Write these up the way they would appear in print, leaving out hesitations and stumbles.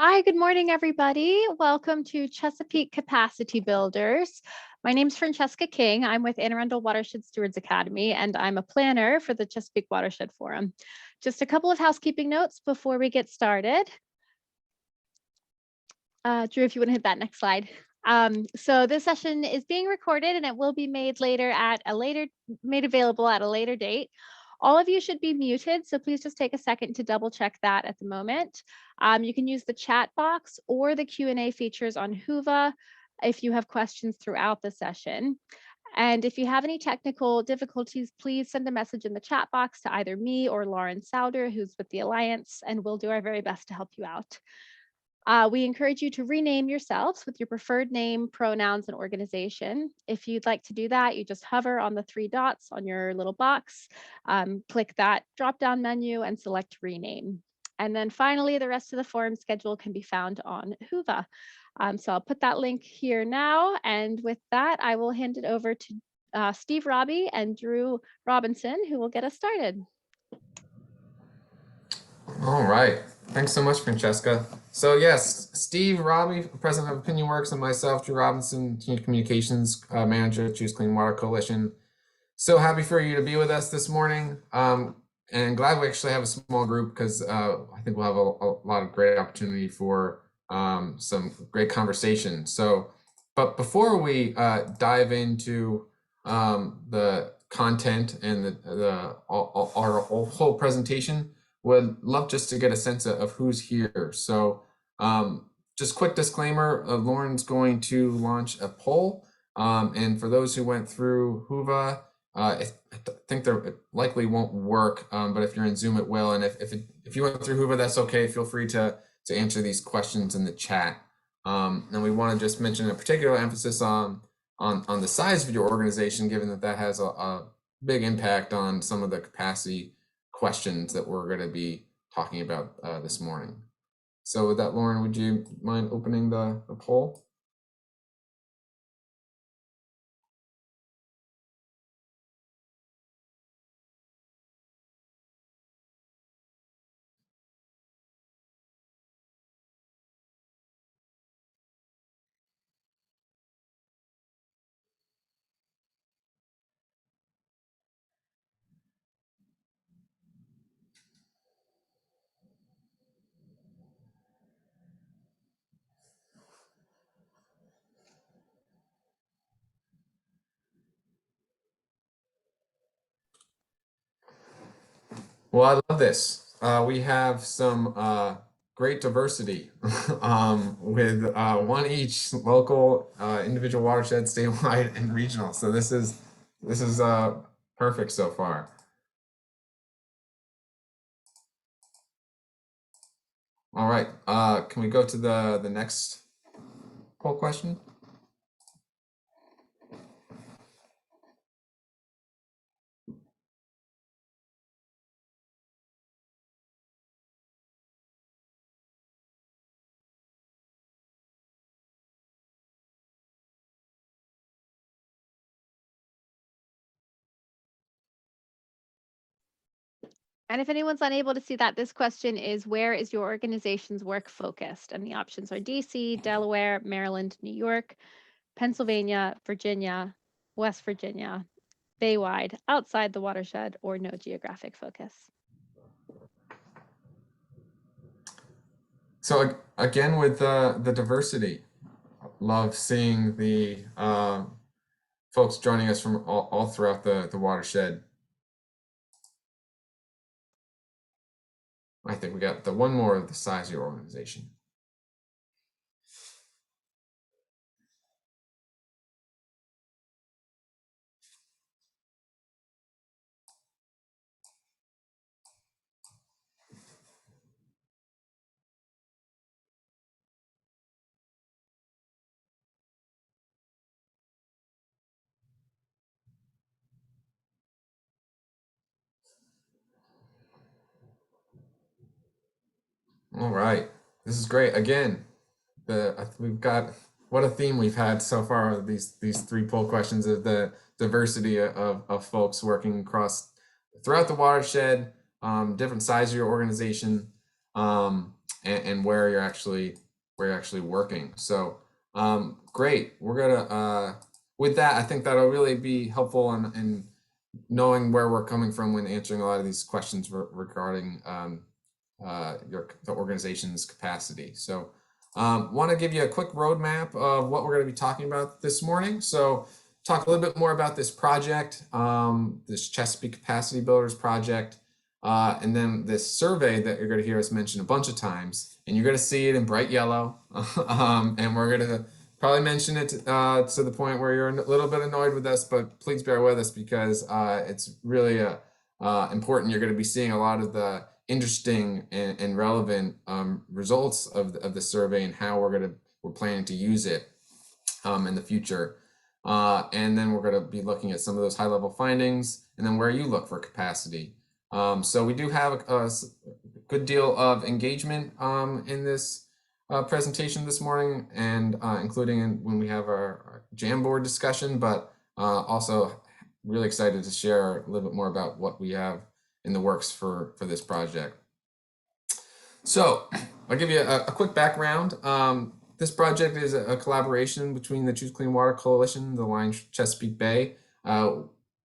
Hi, good morning, everybody. Welcome to Chesapeake Capacity Builders. My name is Francesca King. I'm with Anne Arundel Watershed Stewards Academy, and I'm a planner for the Chesapeake Watershed Forum. Just a couple of housekeeping notes before we get started. Drew, if you want to hit that next slide. So this session is being recorded and it will be made available at a later date. All of you should be muted, so please just take a second to double check that at the moment. You can use the chat box or the Q&A features on Whova if you have questions throughout the session. And if you have any technical difficulties, please send a message in the chat box to either me or Lauren Souder, who's with the Alliance, and we'll do our very best to help you out. We encourage you to rename yourselves with your preferred name, pronouns, and organization. If you'd like to do that, you just hover on the three dots on your little box, click that drop-down menu and select rename. And then finally, the rest of the forum schedule can be found on Whova. So I'll put that link here now. And with that, I will hand it over to Steve Robbie and Drew Robinson, who will get us started. All right. Thanks so much, Francesca. So yes, Steve Robbie, president of OpinionWorks, and myself, Drew Robinson, Senior Communications Manager at Choose Clean Water Coalition. So happy for you to be with us this morning, and glad we actually have a small group because I think we'll have a lot of great opportunity for some great conversation. So, but before we dive into the content and our whole presentation, would love just to get a sense of who's here. So just quick disclaimer, Lauren's going to launch a poll. And for those who went through Whova, I think it likely won't work, but if you're in Zoom, it will. And if you went through Whova, that's okay. Feel free to answer these questions in the chat. And we want to just mention a particular emphasis on the size of your organization, given that has a big impact on some of the capacity questions that we're going to be talking about this morning. So with that, Lauren, would you mind opening the poll? Well, I love this. We have some great diversity with one each: local, individual watershed, statewide, and regional. So this is perfect so far. All right, can we go to the next poll question? And if anyone's unable to see that, this question is, where is your organization's work focused? And the options are DC, Delaware, Maryland, New York, Pennsylvania, Virginia, West Virginia, Baywide, outside the watershed, or no geographic focus. So again, with the diversity, love seeing the folks joining us from all throughout the watershed. I think we got the one more of the size of your organization. All right, this is great. Again, we've got, what a theme we've had so far. These three poll questions of the diversity of folks working throughout the watershed, different size of your organization. and where you're actually working. So great. We're gonna with that, I think that'll really be helpful in knowing where we're coming from when answering a lot of these questions regarding the organization's capacity. So want to give you a quick roadmap of what we're going to be talking about this morning. So talk a little bit more about this project, this Chesapeake Capacity Builders project, and then this survey that you're going to hear us mention a bunch of times, and you're going to see it in bright yellow, and we're going to probably mention it to the point where you're a little bit annoyed with us, but please bear with us because it's really important. You're going to be seeing a lot of the interesting and relevant results of the survey and how we're planning to use it in the future. And then we're going to be looking at some of those high level findings and then where you look for capacity. So we do have a good deal of engagement in this presentation this morning, and including when we have our Jamboard discussion, but also really excited to share a little bit more about what we have in the works for this project. So I'll give you a quick background. This project is a collaboration between the Choose Clean Water Coalition, the Alliance Chesapeake Bay.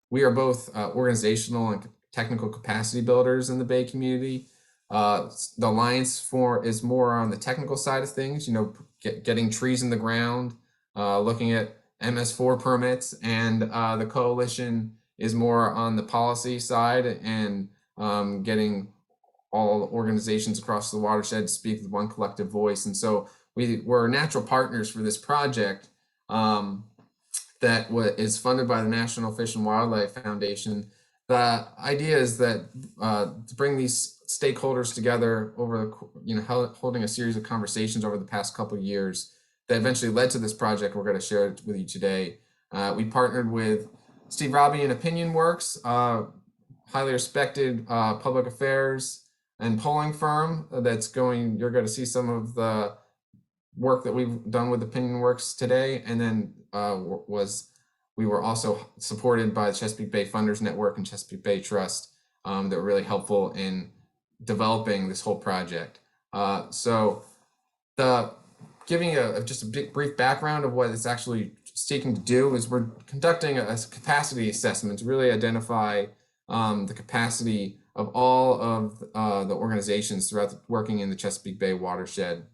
We are both organizational and technical capacity builders in the Bay community. The Alliance is more on the technical side of things, getting trees in the ground, looking at MS4 permits, and the coalition is more on the policy side and getting all organizations across the watershed to speak with one collective voice. And so we're natural partners for this project that is funded by the National Fish and Wildlife Foundation. The idea is that to bring these stakeholders together over, holding a series of conversations over the past couple of years that eventually led to this project we're going to share with you today. We partnered with Steve Robbie and OpinionWorks, highly respected public affairs and polling firm you're going to see some of the work that we've done with OpinionWorks today. And then we were also supported by the Chesapeake Bay Funders Network and Chesapeake Bay Trust that were really helpful in developing this whole project. So giving just a brief background of what it's actually seeking to do is we're conducting a capacity assessment to really identify the capacity of all of the organizations working in the Chesapeake Bay watershed.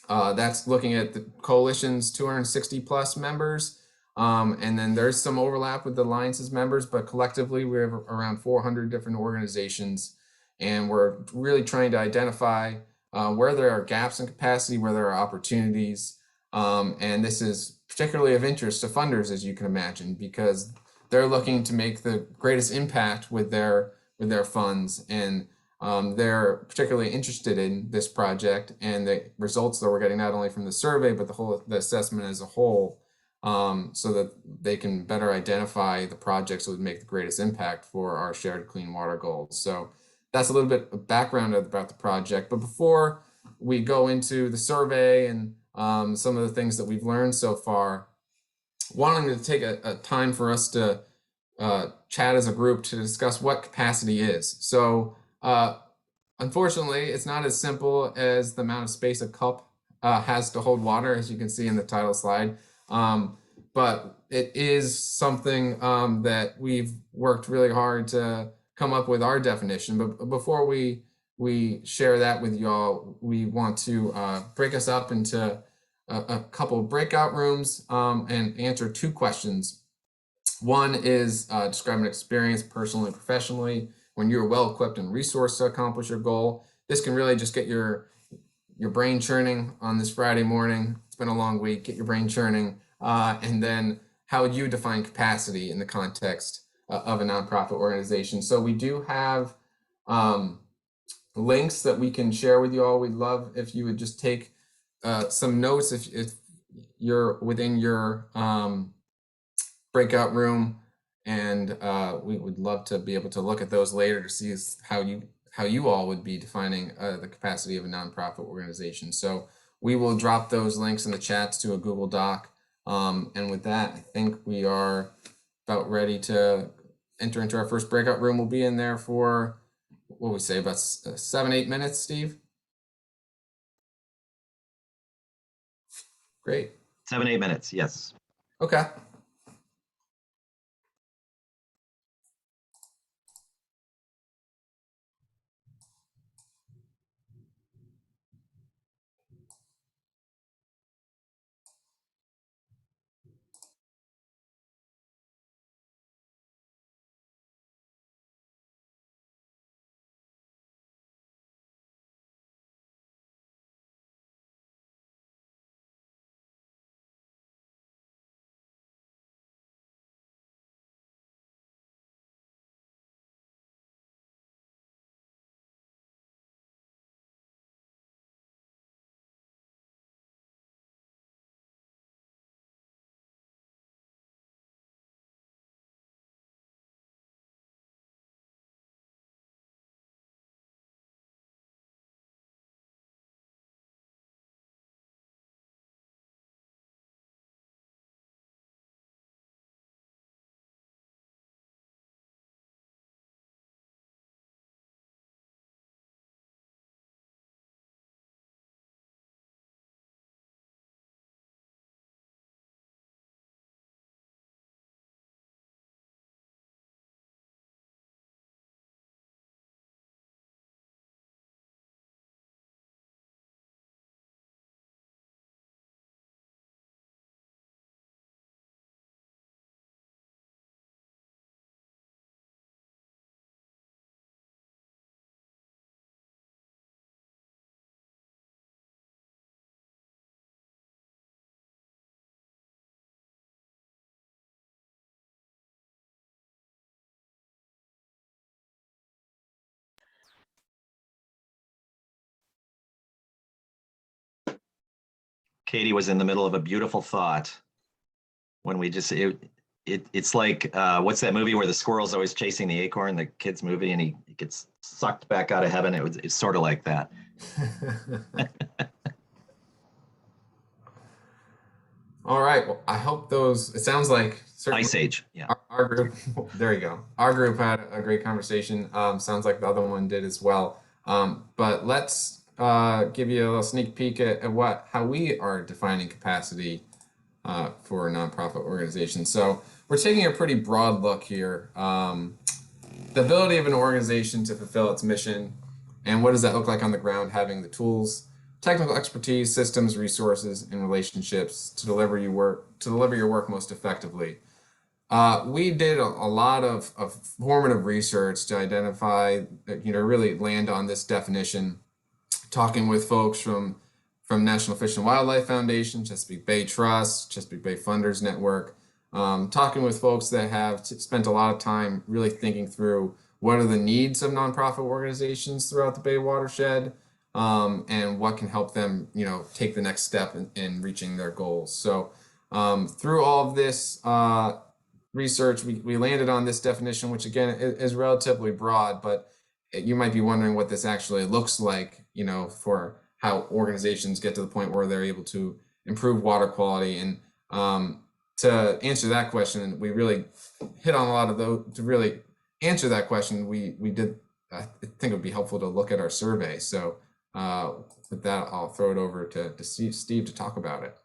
That's looking at the coalition's 260 plus members. And then there's some overlap with the Alliance's members, but collectively we have around 400 different organizations. And we're really trying to identify where there are gaps in capacity, where there are opportunities. And this is particularly of interest to funders, as you can imagine, because they're looking to make the greatest impact with their funds. And they're particularly interested in this project and the results that we're getting, not only from the survey, but the assessment as a whole, so that they can better identify the projects that would make the greatest impact for our shared clean water goals. So that's a little bit of background about the project. But before we go into the survey and some of the things that we've learned so far, wanting to take a time for us to chat as a group to discuss what capacity is. So unfortunately, it's not as simple as the amount of space a cup has to hold water, as you can see in the title slide. But it is something that we've worked really hard to come up with our definition. But before we share that with y'all, we want to break us up into a couple of breakout rooms and answer two questions. One is describe an experience personally and professionally when you're well equipped and resourced to accomplish your goal. This can really just get your brain churning on this Friday morning. It's been a long week, get your brain churning. And then how would you define capacity in the context of a nonprofit organization? So we do have links that we can share with you all. We'd love if you would just take some notes if you're within your breakout room, and we would love to be able to look at those later to see how you all would be defining the capacity of a nonprofit organization. So we will drop those links in the chats to a Google Doc. And with that, I think we are about ready to enter into our first breakout room. We'll be in there for, what would we say, about 7-8 minutes, Steve? Great. 7-8 minutes, yes. Okay. Katie was in the middle of a beautiful thought when we just, it's like, what's that movie where the squirrel's always chasing the acorn, the kid's movie, and he gets sucked back out of heaven? It's sort of like that. All right. Well, I hope those, it sounds like certainly Ice Age, yeah. our group, there you go. Our group had a great conversation. Sounds like the other one did as well. But let's give you a little sneak peek at how we are defining capacity for a nonprofit organization. So we're taking a pretty broad look here. The ability of an organization to fulfill its mission, and what does that look like on the ground, having the tools, technical expertise, systems, resources, and relationships to deliver your work most effectively. We did a lot of formative research to identify, really land on this definition, talking with folks from National Fish and Wildlife Foundation, Chesapeake Bay Trust, Chesapeake Bay Funders Network, talking with folks that have spent a lot of time really thinking through what are the needs of nonprofit organizations throughout the Bay watershed, and what can help them, take the next step in reaching their goals. So through all of this research, we landed on this definition, which again is relatively broad, but you might be wondering what this actually looks like, for how organizations get to the point where they're able to improve water quality. And to answer that question, we really hit on a lot of those. To really answer that question, we did, I think it would be helpful to look at our survey. So with that, I'll throw it over to Steve to talk about it.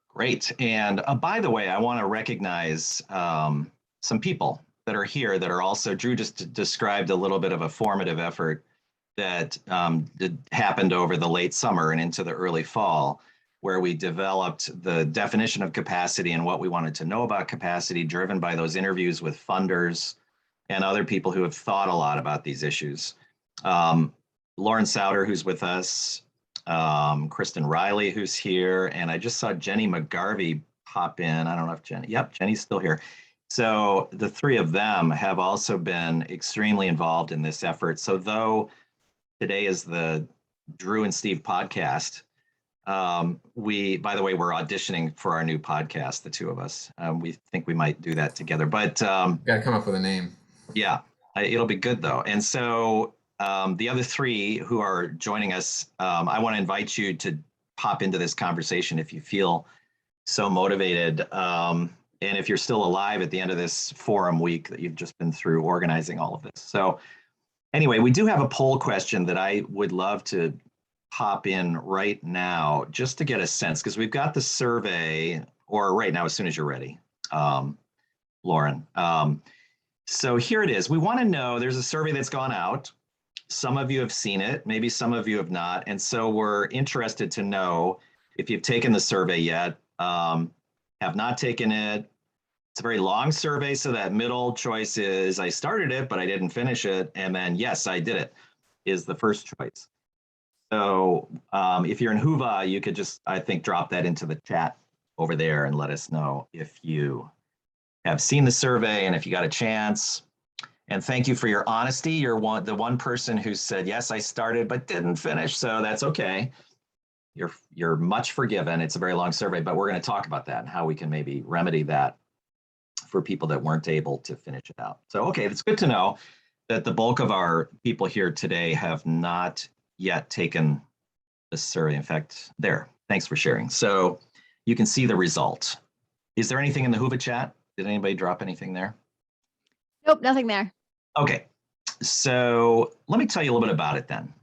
Great. And by the way, I want to recognize some people that are here that are also, Drew just described a little bit of a formative effort that happened over the late summer and into the early fall, where we developed the definition of capacity and what we wanted to know about capacity, driven by those interviews with funders and other people who have thought a lot about these issues. Lauren Souter, who's with us, Kristen Riley, who's here, and I just saw Jenny McGarvey pop in. I don't know if Jenny's still here. So the three of them have also been extremely involved in this effort. So though today is the Drew and Steve podcast, by the way, we're auditioning for our new podcast, the two of us. We think we might do that together, but gotta come up with a name. Yeah, it'll be good though. And so the other three who are joining us, I want to invite you to pop into this conversation if you feel so motivated. And if you're still alive at the end of this forum week that you've just been through organizing all of this. So anyway, we do have a poll question that I would love to pop in right now just to get a sense, because we've got the survey, or right now, as soon as you're ready, Lauren. So here it is. We want to know, there's a survey that's gone out. Some of you have seen it, maybe some of you have not. And so we're interested to know if you've taken the survey yet, have not taken it. It's a very long survey, so that middle choice is I started it, but I didn't finish it. And then yes, I did it is the first choice. So if you're in Whova, you could just, I think, drop that into the chat over there and let us know if you have seen the survey and if you got a chance. And thank you for your honesty. You're the one person who said, yes, I started, but didn't finish. So that's okay. You're much forgiven. It's a very long survey, but we're going to talk about that and how we can maybe remedy that for people that weren't able to finish it out. So, okay, it's good to know that the bulk of our people here today have not yet taken the survey. In fact, there, thanks for sharing. So you can see the result. Is there anything in the Whova chat? Did anybody drop anything there? Nope, nothing there. Okay, so let me tell you a little bit about it then.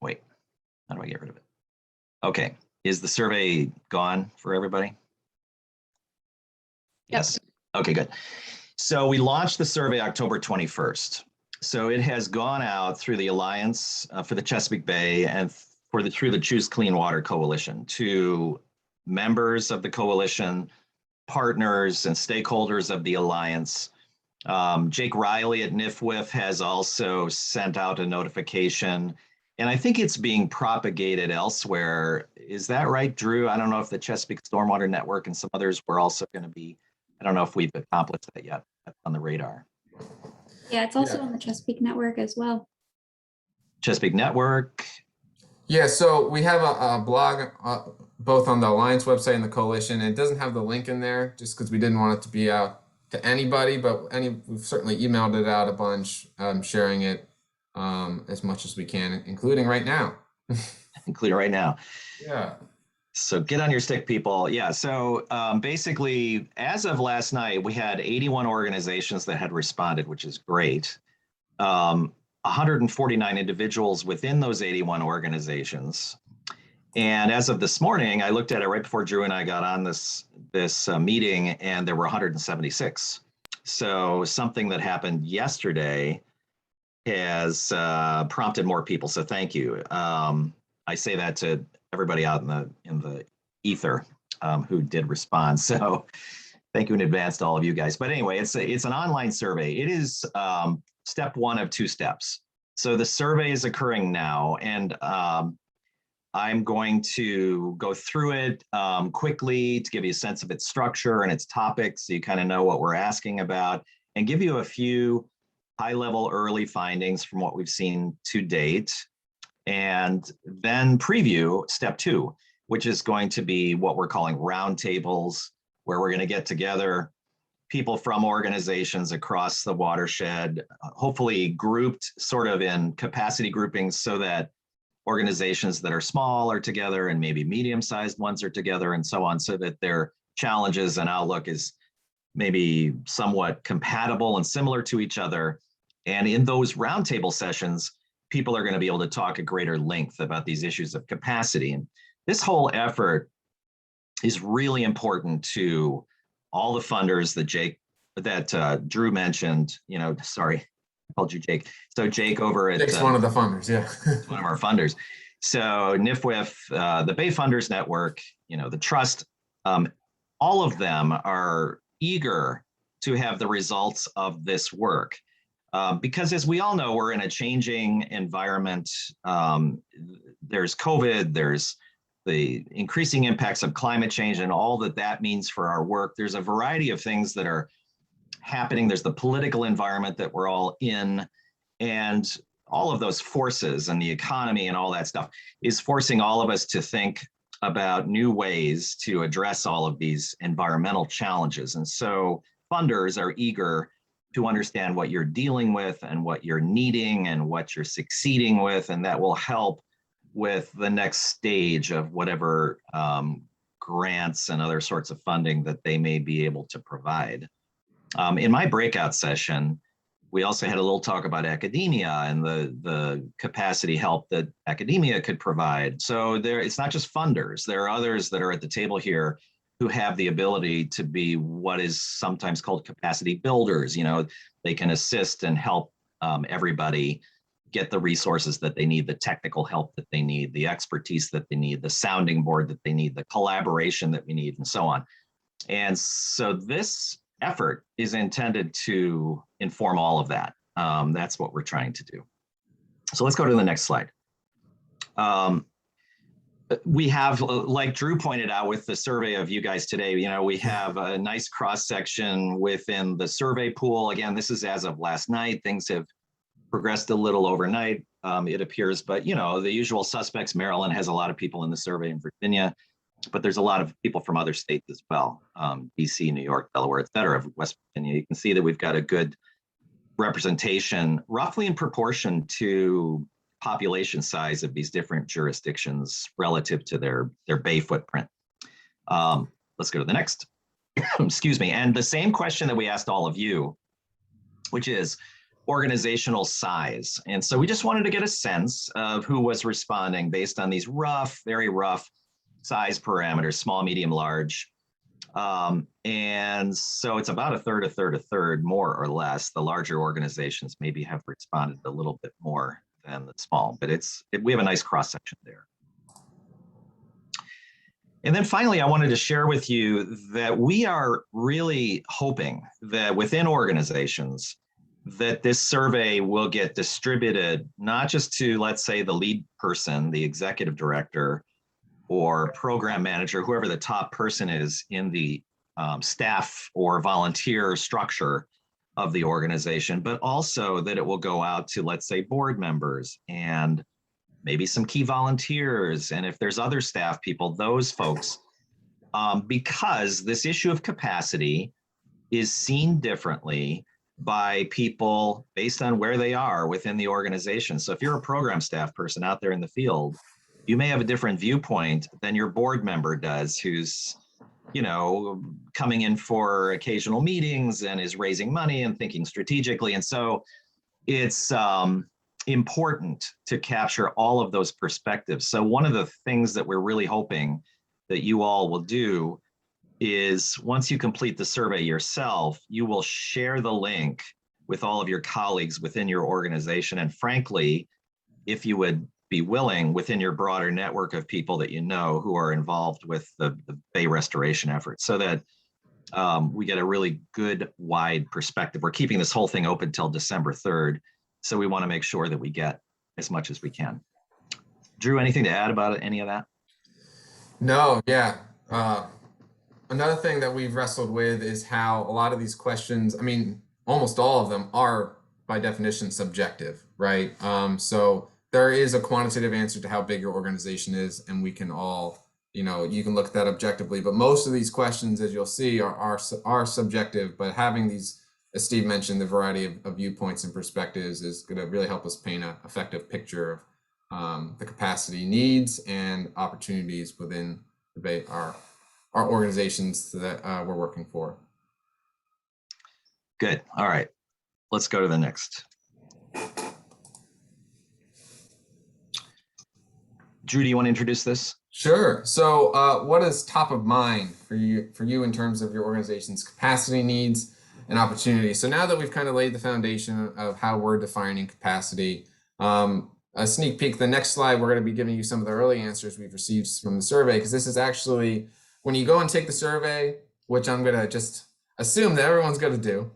Wait, how do I get rid of it? Okay, is the survey gone for everybody? Yep. Yes, okay, good. So we launched the survey October 21st. So it has gone out through the Alliance for the Chesapeake Bay and through the Choose Clean Water Coalition to members of the coalition, partners and stakeholders of the Alliance. Jake Riley at NIFWIF has also sent out a notification, and I think it's being propagated elsewhere. Is that right, Drew? I don't know if the Chesapeake Stormwater Network and some others were also going to be, I don't know if we've accomplished that yet. That's on the radar. Yeah, it's also on the Chesapeake Network as well. Chesapeake Network. Yeah, so we have a blog both on the Alliance website and the Coalition. It doesn't have the link in there just because we didn't want it to be out to anybody, but we've certainly emailed it out a bunch, sharing it as much as we can, including right now. Including right now. Yeah. So get on your stick, people. Yeah, so basically, as of last night, we had 81 organizations that had responded, which is great. 149 individuals within those 81 organizations. And as of this morning, I looked at it right before Drew and I got on this meeting, and there were 176. So something that happened yesterday has prompted more people. So thank you. I say that to everybody out in the ether who did respond. So thank you in advance to all of you guys. But anyway, it's an online survey. It is step one of two steps. So the survey is occurring now, and I'm going to go through it quickly to give you a sense of its structure and its topics so you kind of know what we're asking about, and give you a few high-level early findings from what we've seen to date, and then preview step two, which is going to be what we're calling roundtables, where we're going to get together people from organizations across the watershed, hopefully grouped sort of in capacity groupings so that organizations that are small are together and maybe medium-sized ones are together and so on, so that their challenges and outlook is maybe somewhat compatible and similar to each other. And in those roundtable sessions, people are going to be able to talk at greater length about these issues of capacity. And this whole effort is really important to all the funders that Drew mentioned. Sorry, I called you Jake. So Jake over at Jake's one of the funders, yeah. one of our funders. So NIFWIF, the Bay Funders Network, the Trust, all of them are eager to have the results of this work. Because as we all know, we're in a changing environment. There's COVID, there's the increasing impacts of climate change and all that means for our work. There's a variety of things that are happening. There's the political environment that we're all in, and all of those forces and the economy and all that stuff is forcing all of us to think about new ways to address all of these environmental challenges. And so funders are eager to understand what you're dealing with and what you're needing and what you're succeeding with, and that will help with the next stage of whatever grants and other sorts of funding that they may be able to provide. In my breakout session, We also had a little talk about academia and the capacity help that academia could provide. So it's not just funders. There are others that are at the table here who have the ability to be what is sometimes called capacity builders. They can assist and help everybody get the resources that they need, the technical help that they need, the expertise that they need, the sounding board that they need, the collaboration that we need, and so on. And so this effort is intended to inform all of that. That's what we're trying to do. So let's go to the next slide. We have, like Drew pointed out with the survey of you guys today, we have a nice cross section within the survey pool. Again, this is as of last night. Things have progressed a little overnight, it appears, but the usual suspects. Maryland has a lot of people in the survey, in Virginia, but there's a lot of people from other states as well, DC, New York, Delaware, et cetera, West Virginia. You can see that we've got a good representation, roughly in proportion to population size of these different jurisdictions relative to their bay footprint. Let's go to the next. Excuse me. And the same question that we asked all of you, which is organizational size. And so we just wanted to get a sense of who was responding based on these rough, very rough size parameters, small, medium, large. And so it's about a third, more or less. The larger organizations maybe have responded a little bit more than the small, but we have a nice cross section there. And then finally, I wanted to share with you that we are really hoping that within organizations, that this survey will get distributed, not just to, let's say, the lead person, the executive director, or program manager, whoever the top person is in the staff or volunteer structure of the organization, but also that it will go out to, let's say, board members and maybe some key volunteers. And if there's other staff people, those folks, because this issue of capacity is seen differently by people based on where they are within the organization. So if you're a program staff person out there in the field, you may have a different viewpoint than your board member does, who's, coming in for occasional meetings and is raising money and thinking strategically. And so it's important to capture all of those perspectives. So one of the things that we're really hoping that you all will do is, once you complete the survey yourself, you will share the link with all of your colleagues within your organization. And frankly, if you would be willing, within your broader network of people that who are involved with the Bay restoration effort, so that we get a really good wide perspective. We're keeping this whole thing open till December 3rd. So we want to make sure that we get as much as we can. Drew, anything to add about any of that? No, yeah. Another thing that we've wrestled with is how a lot of these questions, almost all of them are by definition subjective, right? So there is a quantitative answer to how big your organization is, and we can all, you can look at that objectively, but most of these questions, as you'll see, are subjective, but having these, as Steve mentioned, the variety of viewpoints and perspectives is going to really help us paint an effective picture of the capacity needs and opportunities within our organizations that we're working for. Good. All right. Let's go to the next. Drew, do you want to introduce this? Sure. So what is top of mind for you in terms of your organization's capacity needs and opportunities? So now that we've kind of laid the foundation of how we're defining capacity, a sneak peek, the next slide, we're going to be giving you some of the early answers we've received from the survey, because this is actually, when you go and take the survey, which I'm going to just assume that everyone's going to do,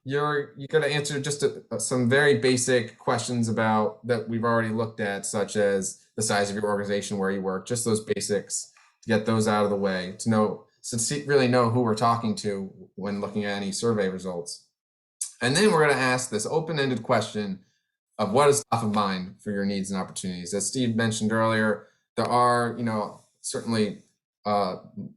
you're going to answer just some very basic questions about that we've already looked at, such as the size of your organization, where you work, just those basics, to get those out of the way, really know who we're talking to when looking at any survey results. And then we're going to ask this open-ended question of what is top of mind for your needs and opportunities. As Steve mentioned earlier, there are, certainly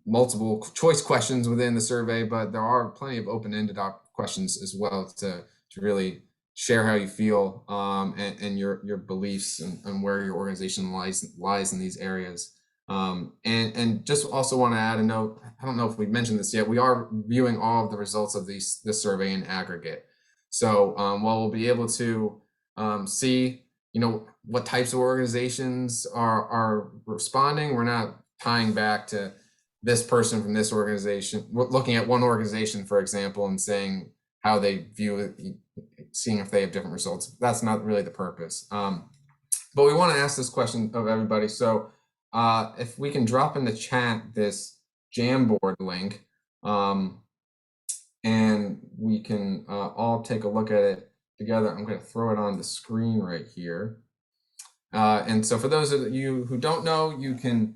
multiple choice questions within the survey, but there are plenty of open-ended questions as well to really share how you feel and your beliefs and where your organization lies in these areas. And just also want to add a note, I don't know if we've mentioned this yet, we are viewing all of the results of this survey in aggregate. So while we'll be able to see, what types of organizations are responding, we're not tying back to this person from this organization. We're looking at one organization, for example, and saying how they view it, seeing if they have different results. That's not really the purpose. But we want to ask this question of everybody. So if we can drop in the chat this Jamboard link, and we can all take a look at it together. I'm going to throw it on the screen right here. And so for those of you who don't know, you can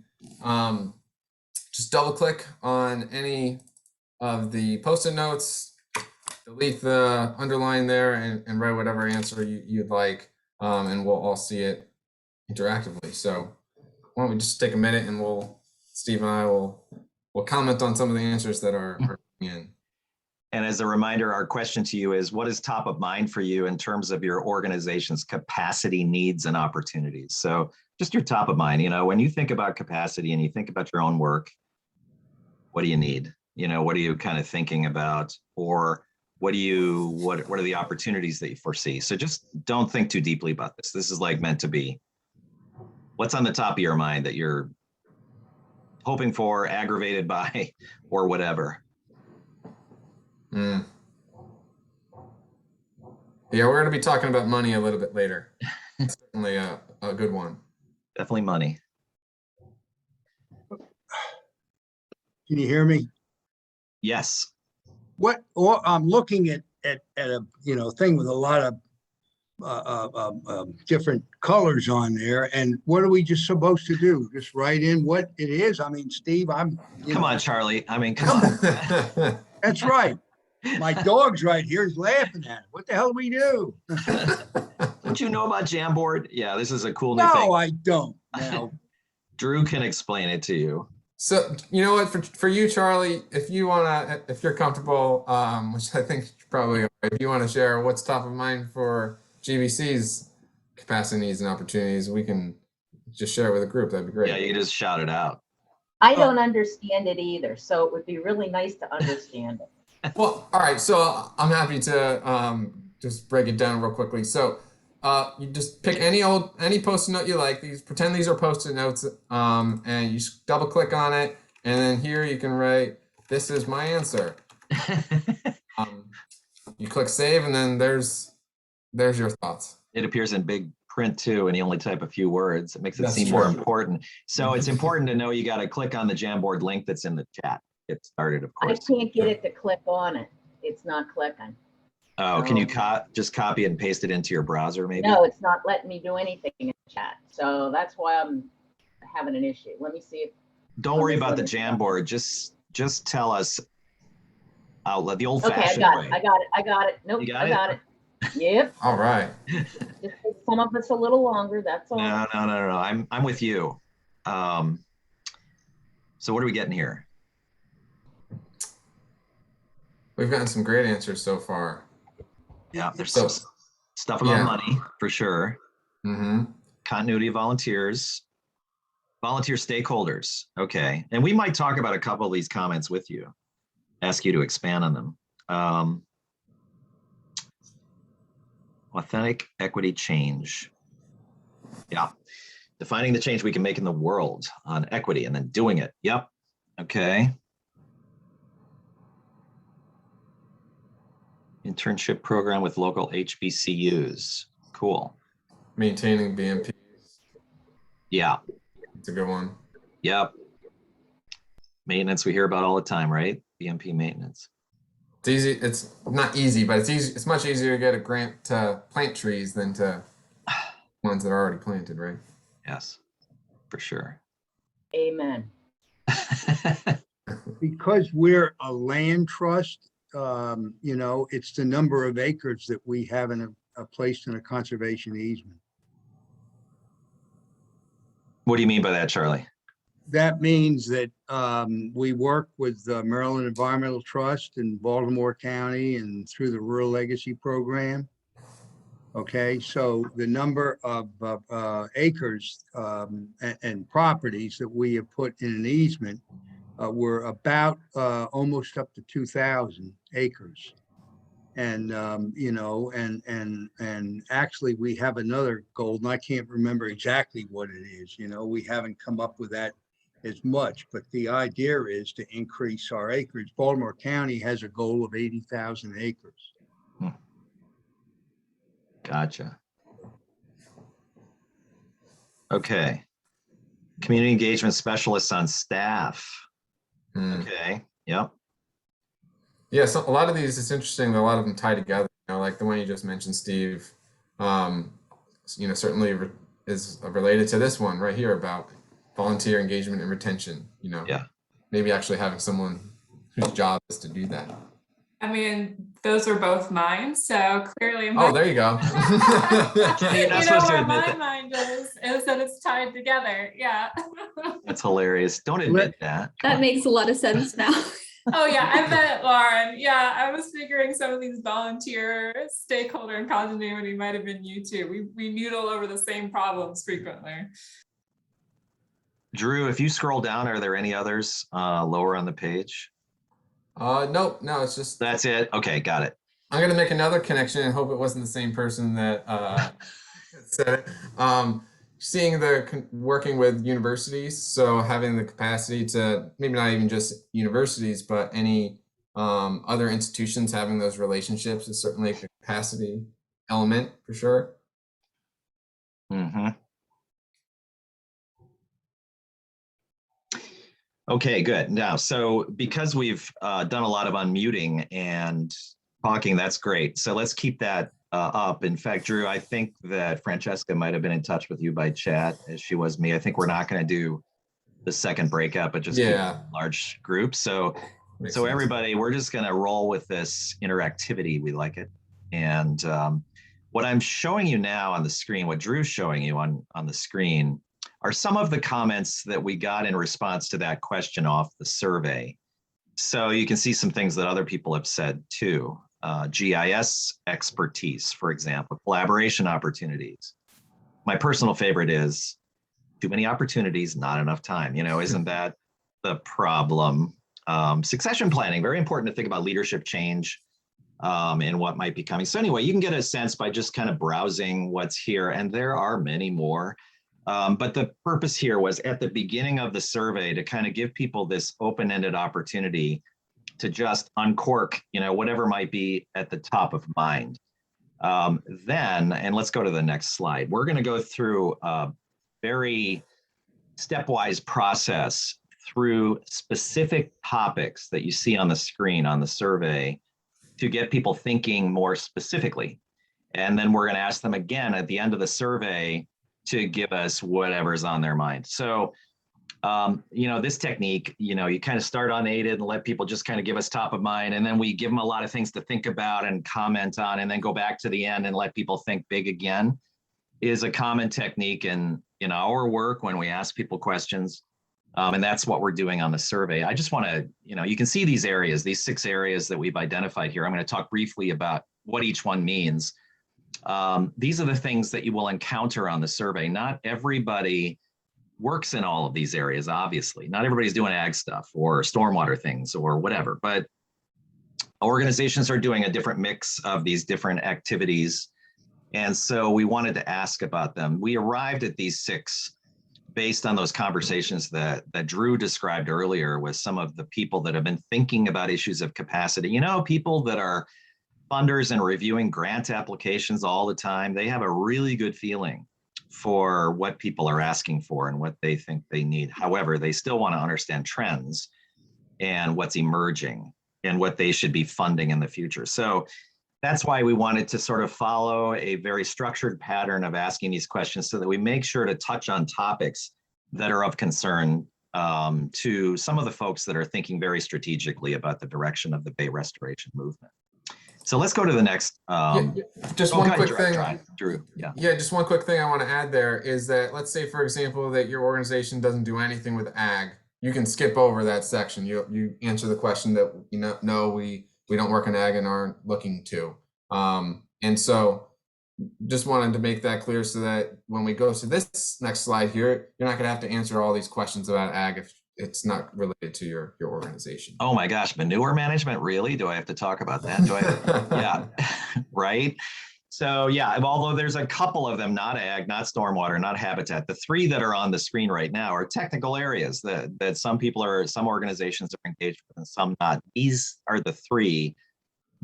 just double click on any of the post-it notes, delete the underline there, and write whatever answer you'd like, and we'll all see it interactively. So why don't we just take a minute, and Steve and I will comment on some of the answers that are coming in. And as a reminder, our question to you is, what is top of mind for you in terms of your organization's capacity, needs, and opportunities? So just your top of mind, when you think about capacity and you think about your own work, what do you need? What are you kind of thinking about? Or what are the opportunities that you foresee? So just don't think too deeply about this. This is like meant to be. What's on the top of your mind that you're hoping for, aggravated by, or whatever? Yeah, we're going to be talking about money a little bit later. Certainly a good one. Definitely money. Can you hear me? Yes. I'm looking at a thing with a lot of different colors on there, and what are we just supposed to do? Just write in what it is? I mean, Steve, Come on, Charlie. I mean, come on. That's right. My dog's right here. He's laughing at it. What the hell do we do? Don't you know about Jamboard? Yeah, this is a cool new thing. No, I don't. Now, Drew can explain it to you. So you know what, for you, Charlie, if you're comfortable, which I think you probably are, if you want to share what's top of mind for GBC's capacity, needs, and opportunities, we can just share it with the group. That'd be great. Yeah, you can just shout it out. I don't understand it either, so it would be really nice to understand it. Well, all right. So I'm happy to just break it down real quickly. So you just pick any post-it note you like. Pretend these are post-it notes, and you just double click on it, and then here you can write, "This is my answer." You click save, and then there's your thoughts. It appears in big print too, and you only type a few words. It makes it seem true. more important. So it's important to know you got to click on the Jamboard link that's in the chat. Get started, of course. I can't get it to click on it. It's not clicking. Oh, can you just copy and paste it into your browser, maybe? No, it's not letting me do anything in the chat. So that's why I'm having an issue. Let me see if. Don't worry about the Jamboard. Just tell us out loud, the old-fashioned way. I got it. Nope, I got it. Yep. All right. Just some of it's a little longer. That's all. No. I'm with you. So what are we getting here? We've gotten some great answers so far. Yeah, there's some stuff about money for sure. Mm-hmm. Continuity of volunteers, volunteer stakeholders. Okay, and we might talk about a couple of these comments with you, ask you to expand on them. Authentic equity change. Yeah, defining the change we can make in the world on equity and then doing it. Yep. Okay. Internship program with local HBCUs. Cool. Maintaining BMPs. Yeah. It's a good one. Yep. Maintenance we hear about all the time, right? BMP maintenance. It's easy. It's not easy, but it's easy. It's much easier to get a grant to plant trees than to ones that are already planted, right? Yes, for sure. Amen. because we're a land trust, it's the number of acres that we have in a placed in a conservation easement. What do you mean by that, Charlie? That means that we work with the Maryland Environmental Trust in Baltimore County and through the Rural Legacy Program. Okay, so the number of acres and properties that we have put in an easement were about almost up to 2,000 acres. And, you know, and actually we have another goal, and I can't remember exactly what it is, you know, we haven't come up with that as much, but the idea is to increase our acreage. Baltimore County has a goal of 80,000 acres. Gotcha. Okay. Community engagement specialists on staff. Okay. Yep. Yeah, so a lot of these, it's interesting that a lot of them tie together, you know, like the one you just mentioned, Steve, you know, certainly is related to this one right here about volunteer engagement and retention, you know. Yeah. Maybe actually having someone whose job is to do that. I mean, those are both mine, so clearly. Oh, there you go. You're not You know supposed to where admit my that. mind is that it's tied together. Yeah. That's hilarious. Don't admit that. That makes a lot of sense now. Oh yeah, I bet, Lauren. Yeah, I was figuring some of these volunteer stakeholder and continuity might have been you too. We noodle over the same problems frequently. Drew, if you scroll down, are there any others lower on the page? Nope, no, it's just, That's it. Okay, got it. I'm gonna make another connection and hope it wasn't the same person that said it. Seeing working with universities, so having the capacity to maybe not even just universities, but any other institutions having those relationships is certainly a capacity element for sure. Mm-hmm. Okay, good. Now, so because we've done a lot of unmuting and talking, that's great. So let's keep that up. In fact, Drew, I think that Francesca might have been in touch with you by chat as she was me. I think we're not going to do the second breakout, but just keep large groups. So everybody, we're just going to roll with this interactivity. We like it. And what I'm showing you now on the screen, what Drew's showing you on the screen are some of the comments that we got in response to that question off the survey. So you can see some things that other people have said too. GIS expertise, for example, collaboration opportunities. My personal favorite is too many opportunities, not enough time. You know, isn't that the problem? Succession planning, very important to think about leadership change and what might be coming. So anyway, you can get a sense by just kind of browsing what's here, and there are many more. But the purpose here was at the beginning of the survey to kind of give people this open-ended opportunity to just uncork, you know, whatever might be at the top of mind. Then, and let's go to the next slide. We're going to go through a very stepwise process through specific topics that you see on the screen on the survey to get people thinking more specifically. And then we're going to ask them again at the end of the survey to give us whatever's on their mind. So, you know, this technique, you know, you kind of start unaided and let people just kind of give us top of mind. And then we give them a lot of things to think about and comment on, and then go back to the end and let people think big again, is a common technique in our work when we ask people questions. And that's what we're doing on the survey. I just want to, you know, you can see these areas, these 6 areas that we've identified here. I'm going to talk briefly about what each one means. These are the things that you will encounter on the survey. Not everybody works in all of these areas, obviously. Not everybody's doing ag stuff or stormwater things or whatever, but organizations are doing a different mix of these different activities. And so we wanted to ask about them. We arrived at these 6 based on those conversations that Drew described earlier with some of the people that have been thinking about issues of capacity. You know, people that are funders and reviewing grant applications all the time, they have a really good feeling for what people are asking for and what they think they need. However, they still want to understand trends and what's emerging and what they should be funding in the future. So that's why we wanted to sort of follow a very structured pattern of asking these questions so that we make sure to touch on topics that are of concern to some of the folks that are thinking very strategically about the direction of the Bay restoration movement. So let's go to the next. Just one quick thing, Drew. Yeah. Yeah, just one quick thing I want to add there is that, let's say, for example, that your organization doesn't do anything with ag. You can skip over that section. You answer the question that, you know, no, we don't work in ag and aren't looking to. And so just wanted to make that clear so that when we go to this next slide here, you're not going to have to answer all these questions about ag it's not related to your organization. Oh my gosh, manure management, really? Do I have to talk about that? Do I? Yeah, right. So yeah, although there's a couple of them, not ag, not stormwater, not habitat. The three that are on the screen right now are technical areas that some organizations are engaged with and some not. These are the three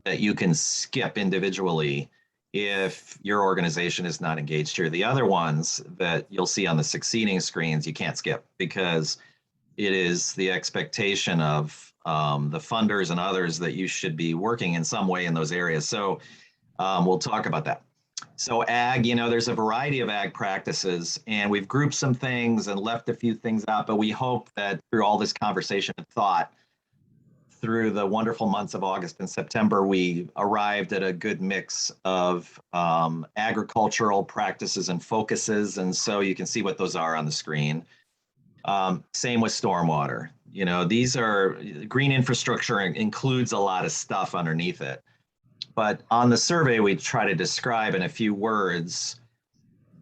that you can skip individually if your organization is not engaged here. The other ones that you'll see on the succeeding screens, you can't skip because it is the expectation of the funders and others that you should be working in some way in those areas. So we'll talk about that. So ag, there's a variety of ag practices, and we've grouped some things and left a few things out, but we hope that through all this conversation and thought, through the wonderful months of August and September, we arrived at a good mix of agricultural practices and focuses. And so you can see what those are on the screen. Same with stormwater. These are green infrastructure includes a lot of stuff underneath it. But on the survey, we try to describe in a few words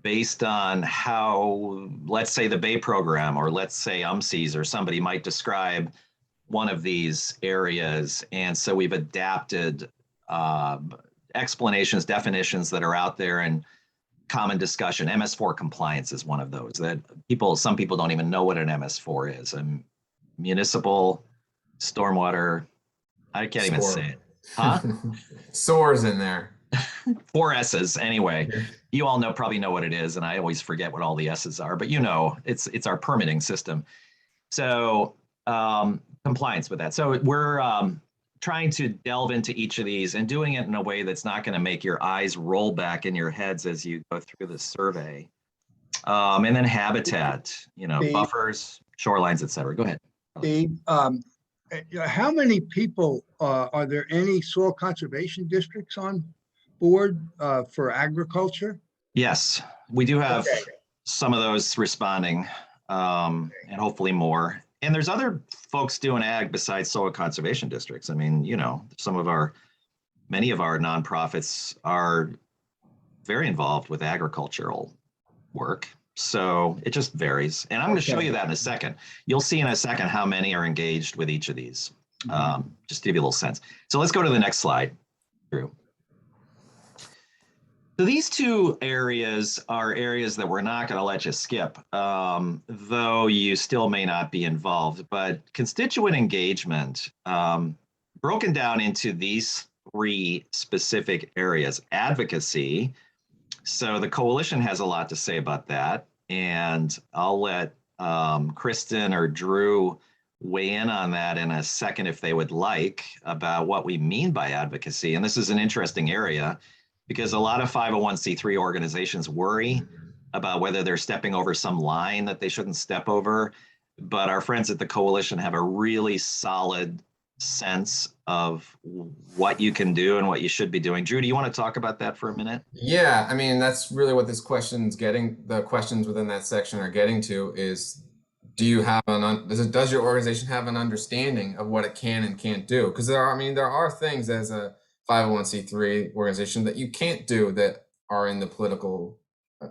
based on how, let's say the Bay program, or let's say UMCs or somebody might describe one of these areas. And so we've adapted explanations, definitions that are out there and common discussion. MS4 compliance is one of those that some people don't even know what an MS4 is. Municipal stormwater, I can't even say it. Huh? SOAR's in there. 4 S's anyway. You all probably know what it is, and I always forget what all the S's are, but it's our permitting system. So compliance with that. So we're trying to delve into each of these and doing it in a way that's not going to make your eyes roll back in your heads as you go through the survey. And then habitat, buffers, shorelines, et cetera. Go ahead. Steve, how many people, are there any soil conservation districts on board for agriculture? Yes, we do have Okay. some of those responding, and hopefully more. And there's other folks doing ag besides soil conservation districts. Many of our nonprofits are very involved with agricultural work. So it just varies. And I'm going to show you that in a second. You'll see in a second how many are engaged with each of these, just to give you a little sense. So let's go to the next slide, Drew. So these two areas are areas that we're not going to let you skip, though you still may not be involved. But constituent engagement, broken down into these 3 specific areas. Advocacy. So the coalition has a lot to say about that. And I'll let Kristen or Drew weigh in on that in a second if they would like, about what we mean by advocacy. And this is an interesting area, because a lot of 501c3 organizations worry about whether they're stepping over some line that they shouldn't step over. But our friends at the coalition have a really solid sense of what you can do and what you should be doing. Drew, do you want to talk about that for a minute? Yeah, that's really what this question's getting. The questions within that section are getting to is, do you have does your organization have an understanding of what it can and can't do? Because there are things as a 501c3 organization that you can't do that are in the political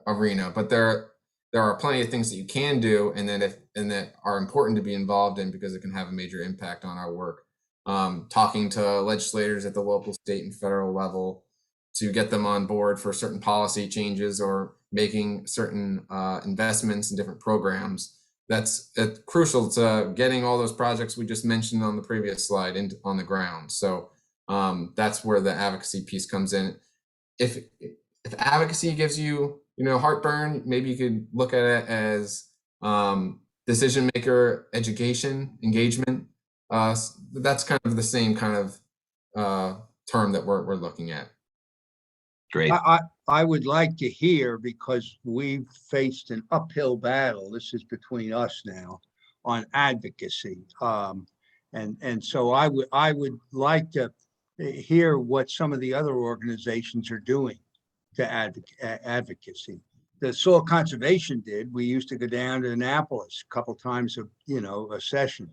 arena, but there are plenty of things that you can do and that are important to be involved in because it can have a major impact on our work. Talking to legislators at the local, state, and federal level to get them on board for certain policy changes or making certain investments in different programs. That's crucial to getting all those projects we just mentioned on the previous slide on the ground. So that's where the advocacy piece comes in. If advocacy gives you heartburn, maybe you could look at it as decision maker education, engagement. That's kind of the same kind of term that we're looking at. Great. I would like to hear, because we've faced an uphill battle, this is between us now, on advocacy. And so I would like to hear what some of the other organizations are doing to advocacy. The soil conservation did. We used to go down to Annapolis a couple times a session.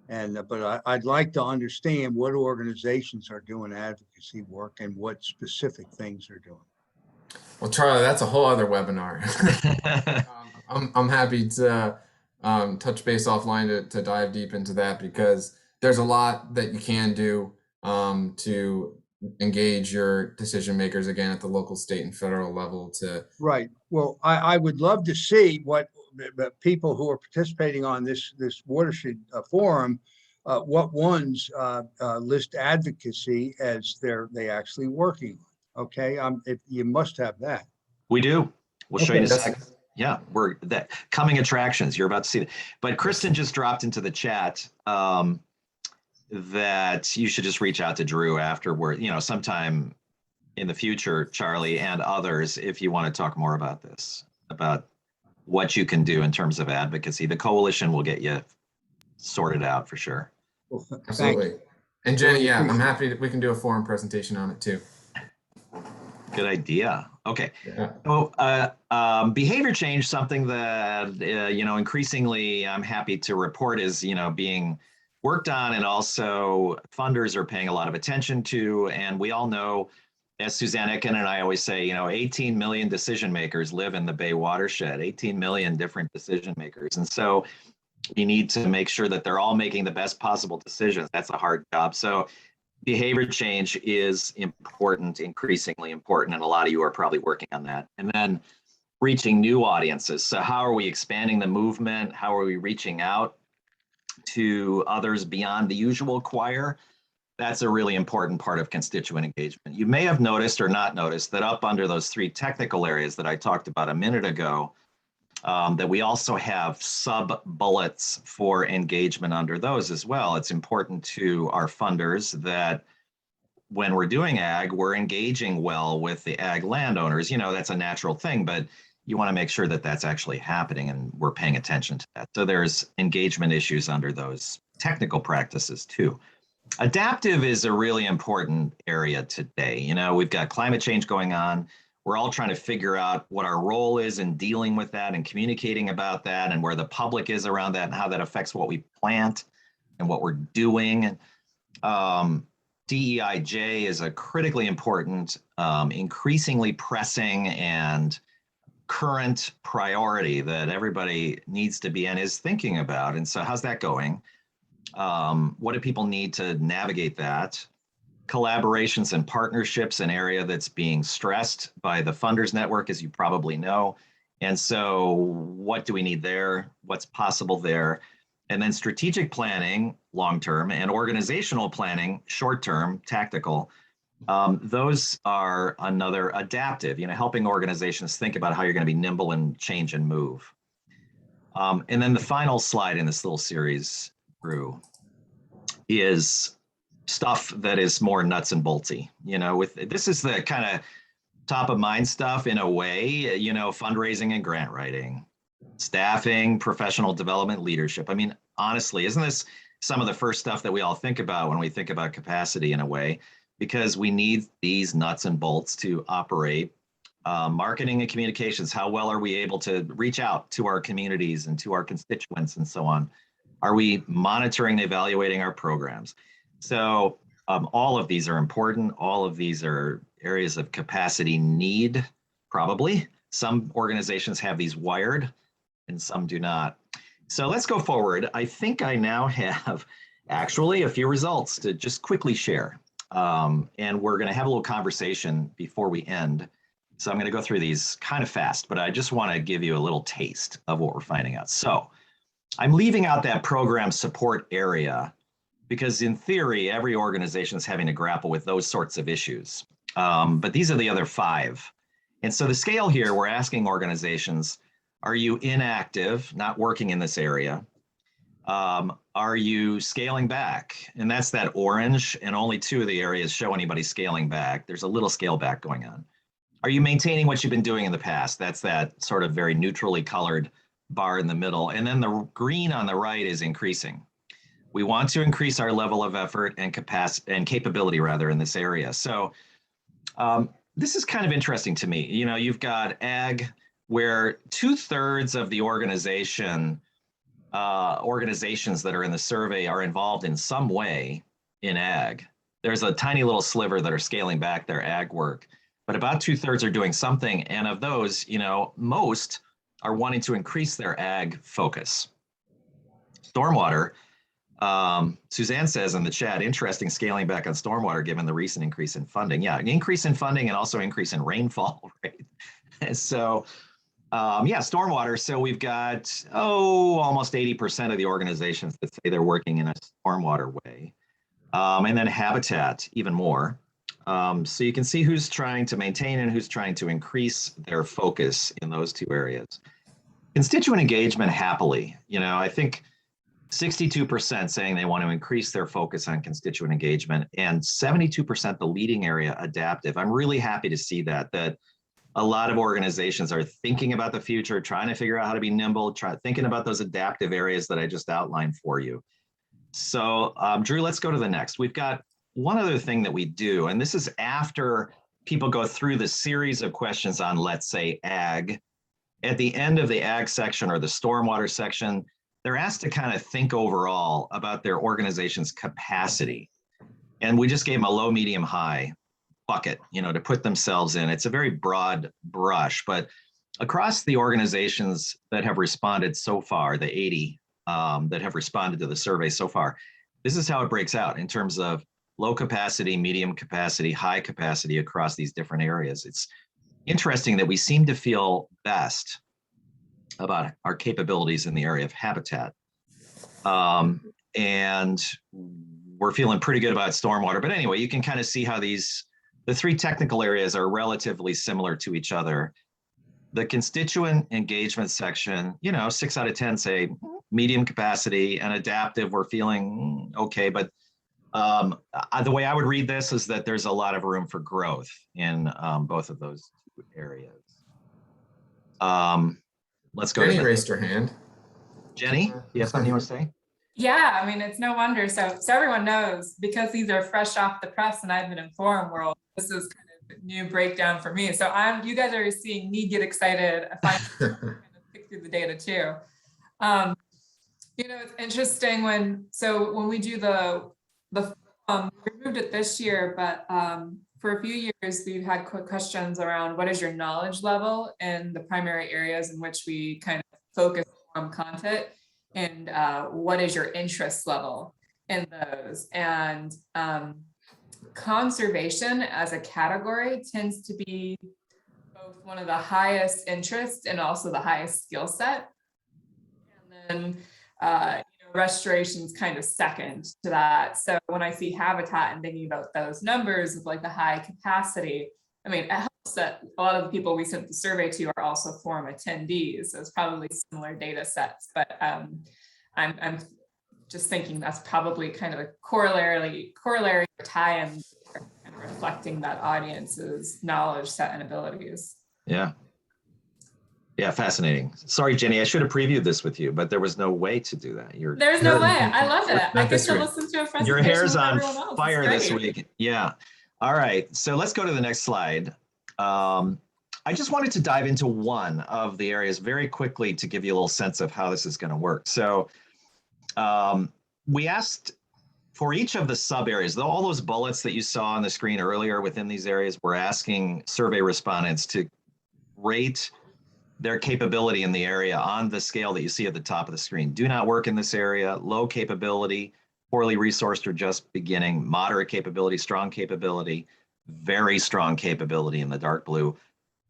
But I'd like to understand what organizations are doing advocacy work and what specific things they're doing. Well, Charlie, that's a whole other webinar. I'm happy to touch base offline to dive deep into that, because there's a lot that you can do to engage your decision makers again at the local, state, and federal level to. Right. Well, I would love to see what the people who are participating on this watershed forum, what ones list advocacy as they actually working. Okay, if you must have that. We do. We'll show you in a that's- second. Yeah, we're that coming attractions. You're about to see that. But Kristen just dropped into the chat that you should just reach out to Drew afterward, sometime in the future, Charlie and others, if you want to talk more about this, about what you can do in terms of advocacy. The coalition will get you sorted out for sure. Well, Absolutely. And Jenny, yeah, I'm happy that we can do a forum presentation on it too. Good idea. Okay. Yeah. So behavior change, something that, increasingly I'm happy to report is, being worked on, and also funders are paying a lot of attention to. And we all know, as Suzanne Ekin and I always say, 18 million decision makers live in the Bay watershed, 18 million different decision makers. And so you need to make sure that they're all making the best possible decisions. That's a hard job. So behavior change is important, increasingly important, and a lot of you are probably working on that. And then reaching new audiences. So how are we expanding the movement? How are we reaching out to others beyond the usual choir? That's a really important part of constituent engagement. You may have noticed or not noticed that up under those 3 technical areas that I talked about a minute ago, that we also have sub-bullets for engagement under those as well. It's important to our funders that when we're doing ag, we're engaging well with the ag landowners. That's a natural thing, but you want to make sure that that's actually happening and we're paying attention to that. So there's engagement issues under those technical practices too. Adaptive is a really important area today. We've got climate change going on. We're all trying to figure out what our role is in dealing with that and communicating about that, and where the public is around that, and how that affects what we plant and what we're doing. DEIJ is a critically important, increasingly pressing and current priority that everybody needs to be and is thinking about. And so how's that going? What do people need to navigate that? Collaborations and partnerships, an area that's being stressed by the funders network, as you probably know. And so what do we need there? What's possible there? And then strategic planning, long-term, and organizational planning, short-term, tactical. Those are another adaptive, helping organizations think about how you're going to be nimble and change and move. And then the final slide in this little series, Drew, is stuff that is more nuts and boltsy. This is the kind of top of mind stuff in a way, fundraising and grant writing, staffing, professional development, leadership. I mean, honestly, isn't this some of the first stuff that we all think about when we think about capacity in a way? Because we need these nuts and bolts to operate. Marketing and communications, how well are we able to reach out to our communities and to our constituents and so on? Are we monitoring and evaluating our programs? So all of these are important. All of these are areas of capacity need, probably. Some organizations have these wired and some do not. So let's go forward. I think I now have actually a few results to just quickly share. And we're going to have a little conversation before we end. So I'm going to go through these kind of fast, but I just want to give you a little taste of what we're finding out. So I'm leaving out that program support area because in theory, every organization is having to grapple with those sorts of issues. But these are the other 5. And so the scale here, we're asking organizations, are you inactive, not working in this area? Are you scaling back? And that's that orange, and only 2 of the areas show anybody scaling back. There's a little scale back going on. Are you maintaining what you've been doing in the past? That's that sort of very neutrally colored bar in the middle. And then the green on the right is increasing. We want to increase our level of effort and capacity and capability rather in this area. So this is kind of interesting to me. You've got ag where 2/3 of the organizations that are in the survey are involved in some way in ag. There's a tiny little sliver that are scaling back their ag work, but about 2/3 are doing something. And of those, most are wanting to increase their ag focus. stormwater, Suzanne says in the chat, interesting scaling back on stormwater given the recent increase in funding. Yeah, an increase in funding and also increase in rainfall, right? So, yeah, stormwater. So we've got, almost 80% of the organizations that say they're working in a stormwater way. And then habitat, even more. So you can see who's trying to maintain and who's trying to increase their focus in those two areas. Constituent engagement, happily, I think 62% saying they want to increase their focus on constituent engagement, and 72% the leading area, adaptive. I'm really happy to see that a lot of organizations are thinking about the future, trying to figure out how to be nimble, thinking about those adaptive areas that I just outlined for you. So Drew, let's go to the next. We've got one other thing that we do, and this is after people go through the series of questions on, let's say, ag. At the end of the ag section or the stormwater section, they're asked to kind of think overall about their organization's capacity. And we just gave them a low, medium, high bucket, to put themselves in. It's a very broad brush, but across the organizations that have responded so far, the 80 that have responded to the survey so far, this is how it breaks out in terms of low capacity, medium capacity, high capacity across these different areas. It's interesting that we seem to feel best about our capabilities in the area of habitat. And we're feeling pretty good about stormwater. But anyway, you can kind of see how the three technical areas are relatively similar to each other. The constituent engagement section, 6 out of 10 say medium capacity, and adaptive, we're feeling okay. But the way I would read this is that there's a lot of room for growth in both of those two areas. Let's go. Jenny raised her hand. Jenny, you have something you want to say? Yeah, I mean, it's no wonder. So everyone knows, because these are fresh off the press and I've been in forum world, this is kind of a new breakdown for me. So you guys are seeing me get excited. I find kind of pick through the data too. It's interesting when we do we removed it this year, but for a few years, we've had quick questions around what is your knowledge level in the primary areas in which we kind of focus on content, and what is your interest level in those. And conservation as a category tends to be both one of the highest interest and also the highest skill set. And then restoration's kind of second to that. So when I see habitat and thinking about those numbers of like the high capacity, I mean, it helps that a lot of the people we sent the survey to are also forum attendees. So it's probably similar data sets, but I'm just thinking that's probably kind of a corollary tie-in, kind of reflecting that audience's knowledge set and abilities. Yeah. Yeah, fascinating. Sorry, Jenny, I should have previewed this with you, but there was no way to do that. There's no way. I love it. I get to listen to a presentation. Your hair's with on everyone else. fire this week. Yeah. All right. So let's go to the next slide. I just wanted to dive into one of the areas very quickly to give you a little sense of how this is going to work. So we asked for each of the sub areas, all those bullets that you saw on the screen earlier within these areas, we're asking survey respondents to rate their capability in the area on the scale that you see at the top of the screen. Do not work in this area, low capability, poorly resourced or just beginning, moderate capability, strong capability, very strong capability in the dark blue,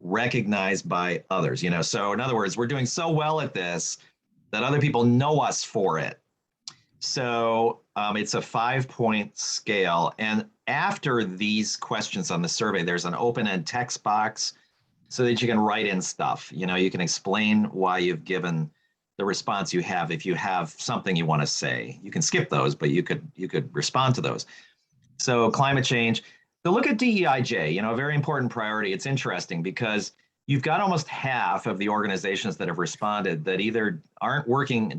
recognized by others. So in other words, we're doing so well at this that other people know us for it. So it's a 5-point scale. And after these questions on the survey, there's an open-end text box so that you can write in stuff. You can explain why you've given the response you have. If you have something you want to say, you can skip those, but you could respond to those. So climate change. So look at DEIJ, a very important priority. It's interesting because you've got almost half of the organizations that have responded that either aren't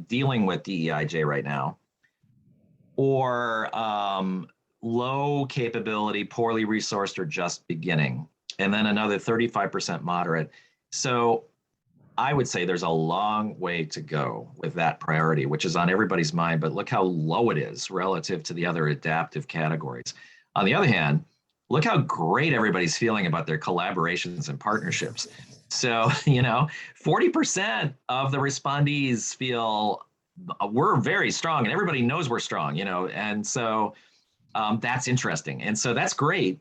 dealing with DEIJ right now, or low capability, poorly resourced, or just beginning. And then another 35% moderate. So I would say there's a long way to go with that priority, which is on everybody's mind, but look how low it is relative to the other adaptive categories. On the other hand, look how great everybody's feeling about their collaborations and partnerships. So, 40% of the respondees feel we're very strong and everybody knows we're strong, you know, and so that's interesting. And so that's great.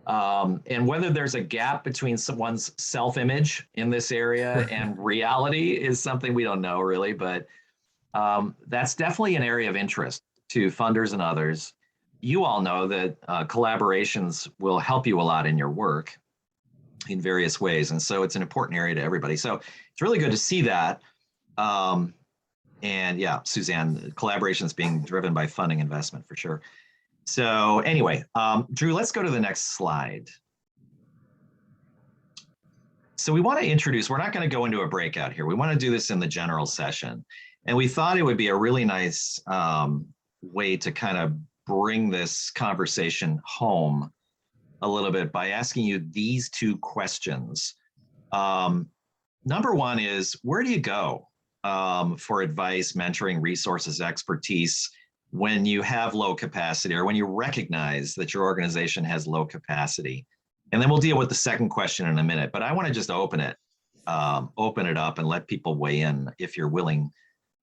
And whether there's a gap between someone's self-image in this area and reality is something we don't know really, but that's definitely an area of interest to funders and others. You all know that collaborations will help you a lot in your work in various ways. And so it's an important area to everybody. So it's really good to see that. And yeah, Suzanne, collaborations being driven by funding investment for sure. So anyway, Drew, let's go to the next slide. So we want to introduce, we're not going to go into a breakout here. We want to do this in the general session. And we thought it would be a really nice way to kind of bring this conversation home a little bit by asking you these two questions. Number one is, where do you go for advice, mentoring, resources, expertise when you have low capacity or when you recognize that your organization has low capacity? And then we'll deal with the second question in a minute, but I want to just open it up and let people weigh in if you're willing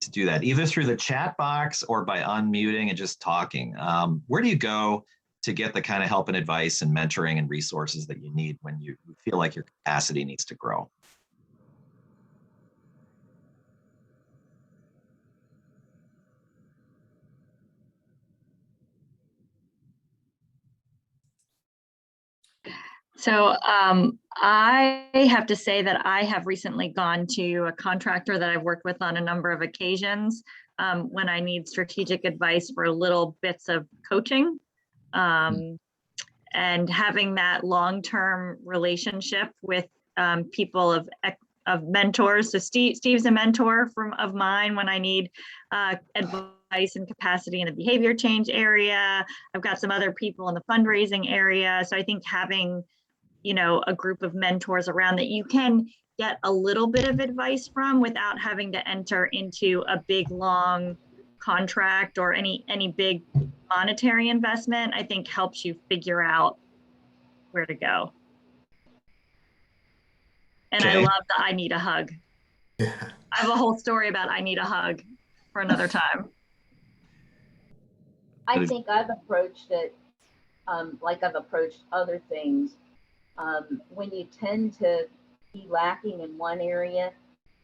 to do that, either through the chat box or by unmuting and just talking. Where do you go to get the kind of help and advice and mentoring and resources that you need when you feel like your capacity needs to grow? So I have to say that I have recently gone to a contractor that I've worked with on a number of occasions when I need strategic advice for little bits of coaching. And having that long-term relationship with people of mentors. So Steve's a mentor of mine when I need advice and capacity in the behavior change area. I've got some other people in the fundraising area. So I think having, you know, a group of mentors around that you can get a little bit of advice from without having to enter into a big, long contract or any big monetary investment, I think helps you figure out where to go. And Okay. I love the I need a hug. Yeah. I have a whole story about I need a hug for another time. I think I've approached it like I've approached other things. When you tend to be lacking in one area,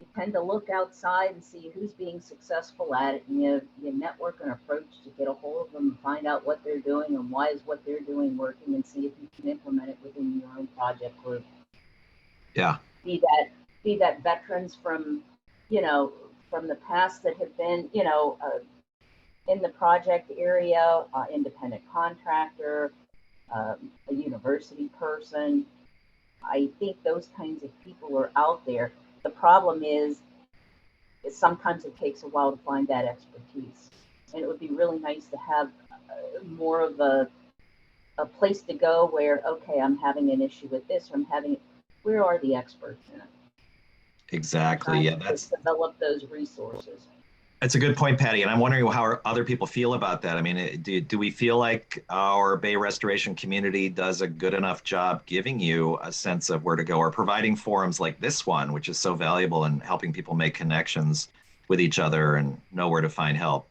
you tend to look outside and see who's being successful at it, and you network and approach to get a hold of them and find out what they're doing and why is what they're doing working, and see if you can implement it within your own project group. Yeah. Be that veterans from, you know, from the past that have been, you know, in the project area, independent contractor, a university person. I think those kinds of people are out there. The problem is sometimes it takes a while to find that expertise. And it would be really nice to have more of a place to go where, okay, I'm having an issue with this, or where are the experts in it? Exactly. Yeah, that's develop those resources. That's a good point, Patty. And I'm wondering how other people feel about that. I mean, do we feel like our Bay Restoration community does a good enough job giving you a sense of where to go, or providing forums like this one, which is so valuable in helping people make connections with each other and know where to find help?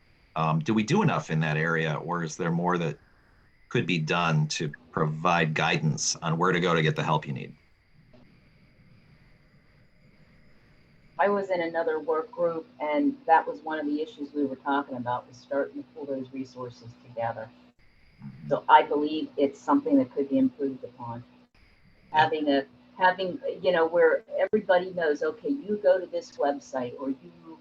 Do we do enough in that area, or is there more that could be done to provide guidance on where to go to get the help you need? I was in another work group, and that was one of the issues we were talking about, was starting to pull those resources together. So I believe it's something that could be improved upon. Having, you know, where everybody knows, okay, you go to this website or you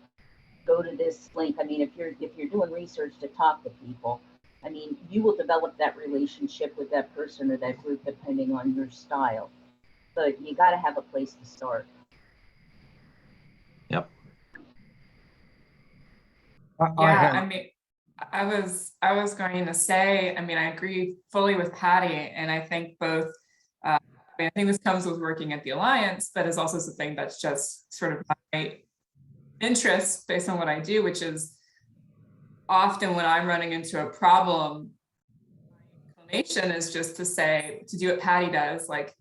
go to this link. I mean, if you're doing research to talk to people, I mean, you will develop that relationship with that person or that group depending on your style. But you got to have a place to start. Yep. Yeah, I mean, I was going to say, I mean, I agree fully with Patty, and I think both, I mean, I think this comes with working at the Alliance, but is also something that's just sort of my interest based on what I do, which is often when I'm running into a problem, my inclination is just to do what Patty does, like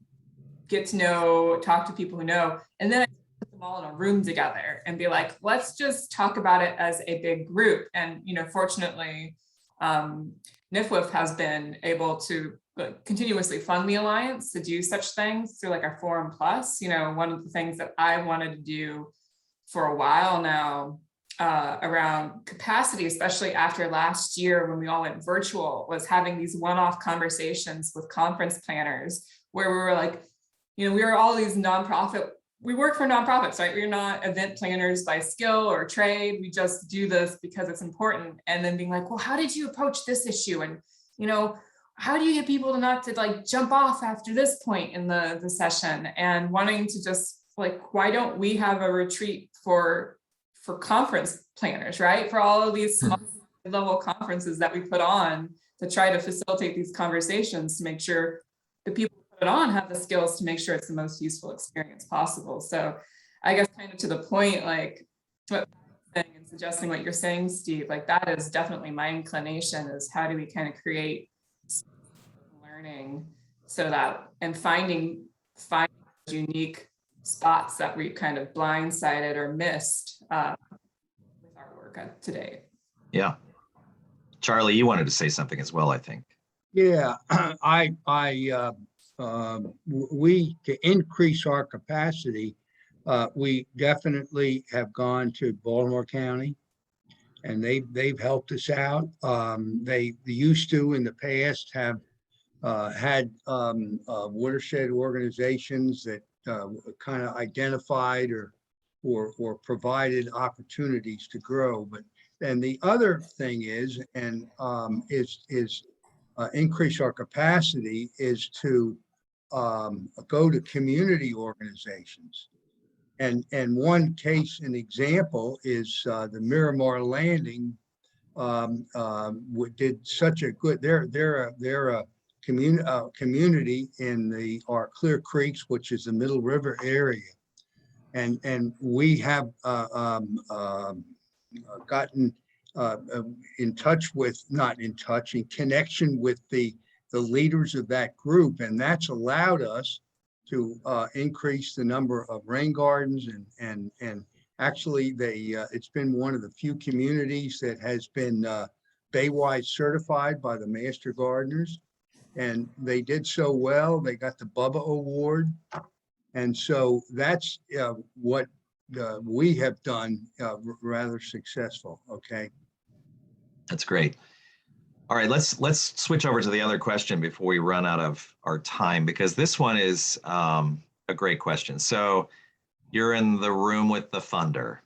get to know, talk to people who know, and then I put them all in a room together and be like, let's just talk about it as a big group. And, fortunately, NIFWF has been able to continuously fund the Alliance to do such things through like our Forum Plus. One of the things that I wanted to do for a while now around capacity, especially after last year when we all went virtual, was having these one-off conversations with conference planners where we were like, we are all these nonprofit, we work for nonprofits, right? We're not event planners by skill or trade. We just do this because it's important. And then being like, well, how did you approach this issue? And, how do you get people to not to like jump off after this point in the session, and wanting to just like, why don't we have a retreat for conference planners, right? For all of these small level conferences that we put on to try to facilitate these conversations to make sure the people who put it on have the skills to make sure it's the most useful experience possible. So I guess kind of to the point, like what I'm saying and suggesting what you're saying, Steve, like that is definitely my inclination, is how do we kind of create learning so that, and finding unique spots that we kind of blindsided or missed with our work today. Yeah. Charlie, you wanted to say something as well, I think. Yeah, we, to increase our capacity, we definitely have gone to Baltimore County, and they've helped us out. They used to in the past have had watershed organizations that kind of identified or provided opportunities to grow. But then the other thing is, and increase our capacity, is to go to community organizations. And one case, an example, is the Miramar Landing did such a good, they're a community in our Clear Creeks, which is the Middle River area. And we have gotten in touch with, not in touch, in connection with the leaders of that group. And that's allowed us to increase the number of rain gardens. And actually it's been one of the few communities that has been Baywise certified by the Master Gardeners. And they did so well, they got the Bubba Award. And so that's what we have done rather successful. Okay. That's great. All right, let's switch over to the other question before we run out of our time, because this one is a great question. So you're in the room with the funder.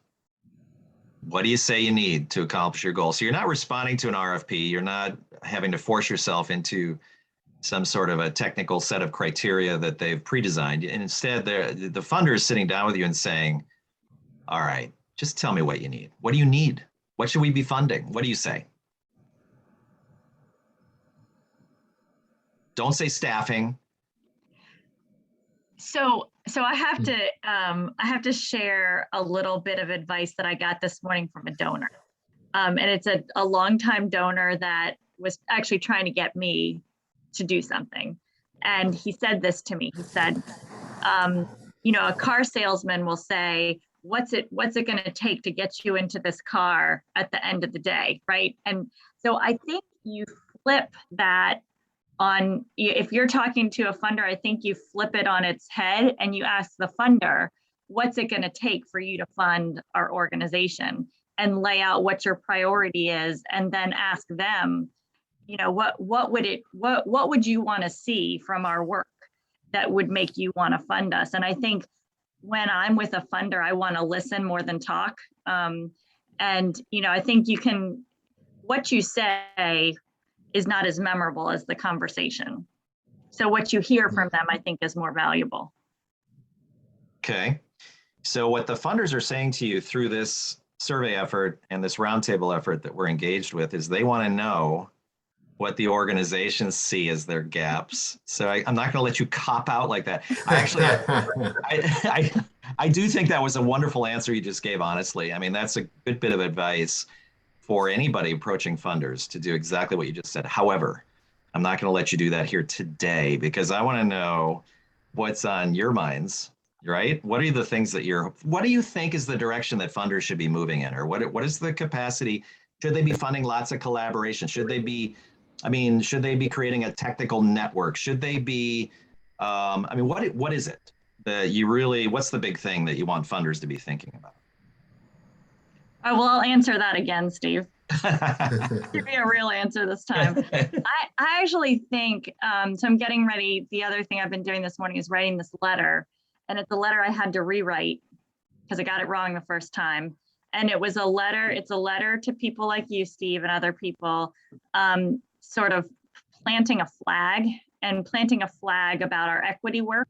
What do you say you need to accomplish your goal? So you're not responding to an RFP. You're not having to force yourself into some sort of a technical set of criteria that they've pre-designed. And instead, the funder is sitting down with you and saying, all right, just tell me what you need. What do you need? What should we be funding? What do you say? Don't say staffing. So I have to share a little bit of advice that I got this morning from a donor. And it's a longtime donor that was actually trying to get me to do something. And he said this to me. He said, a car salesman will say, what's it going to take to get you into this car at the end of the day, right? And so I think you flip that on, if you're talking to a funder, I think you flip it on its head and you ask the funder, what's it going to take for you to fund our organization, and lay out what your priority is, and then ask them, what would you want to see from our work that would make you want to fund us? And I think when I'm with a funder, I want to listen more than talk. And I think what you say is not as memorable as the conversation. So what you hear from them, I think, is more valuable. Okay. So what the funders are saying to you through this survey effort and this roundtable effort that we're engaged with is they want to know what the organizations see as their gaps. So I'm not going to let you cop out like that. I do think that was a wonderful answer you just gave, honestly. I mean, that's a good bit of advice for anybody approaching funders to do exactly what you just said. However, I'm not going to let you do that here today, because I want to know what's on your minds right? What are the things that what do you think is the direction that funders should be moving in? Or what is the capacity? Should they be funding lots of collaboration? Should they be, should they be creating a technical network? Should they be, what is it that you really, what's the big thing that you want funders to be thinking about? Oh, well, I'll answer that again, Steve. Give me a real answer this time. I actually think, so I'm getting ready. The other thing I've been doing this morning is writing this letter. And it's a letter I had to rewrite because I got it wrong the first time. And it was a letter, it's a letter to people like you, Steve, and other people, sort of planting a flag about our equity work,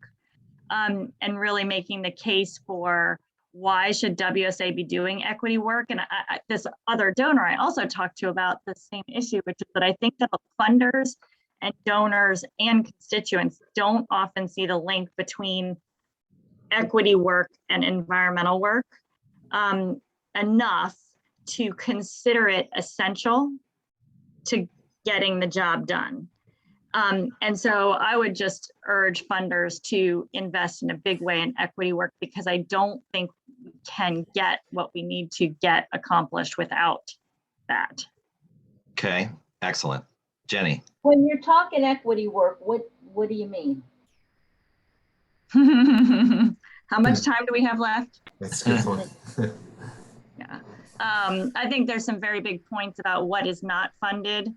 and really making the case for why should WSA be doing equity work. And this other donor I also talked to about the same issue, which is that I think that funders and donors and constituents don't often see the link between equity work and environmental work enough to consider it essential to getting the job done. And so I would just urge funders to invest in a big way in equity work, because I don't think we can get what we need to get accomplished without that. Okay, excellent. Jenny. When you're talking equity work, what do you mean? How much time do we have left? That's a good point. Yeah, I think there's some very big points about what is not funded,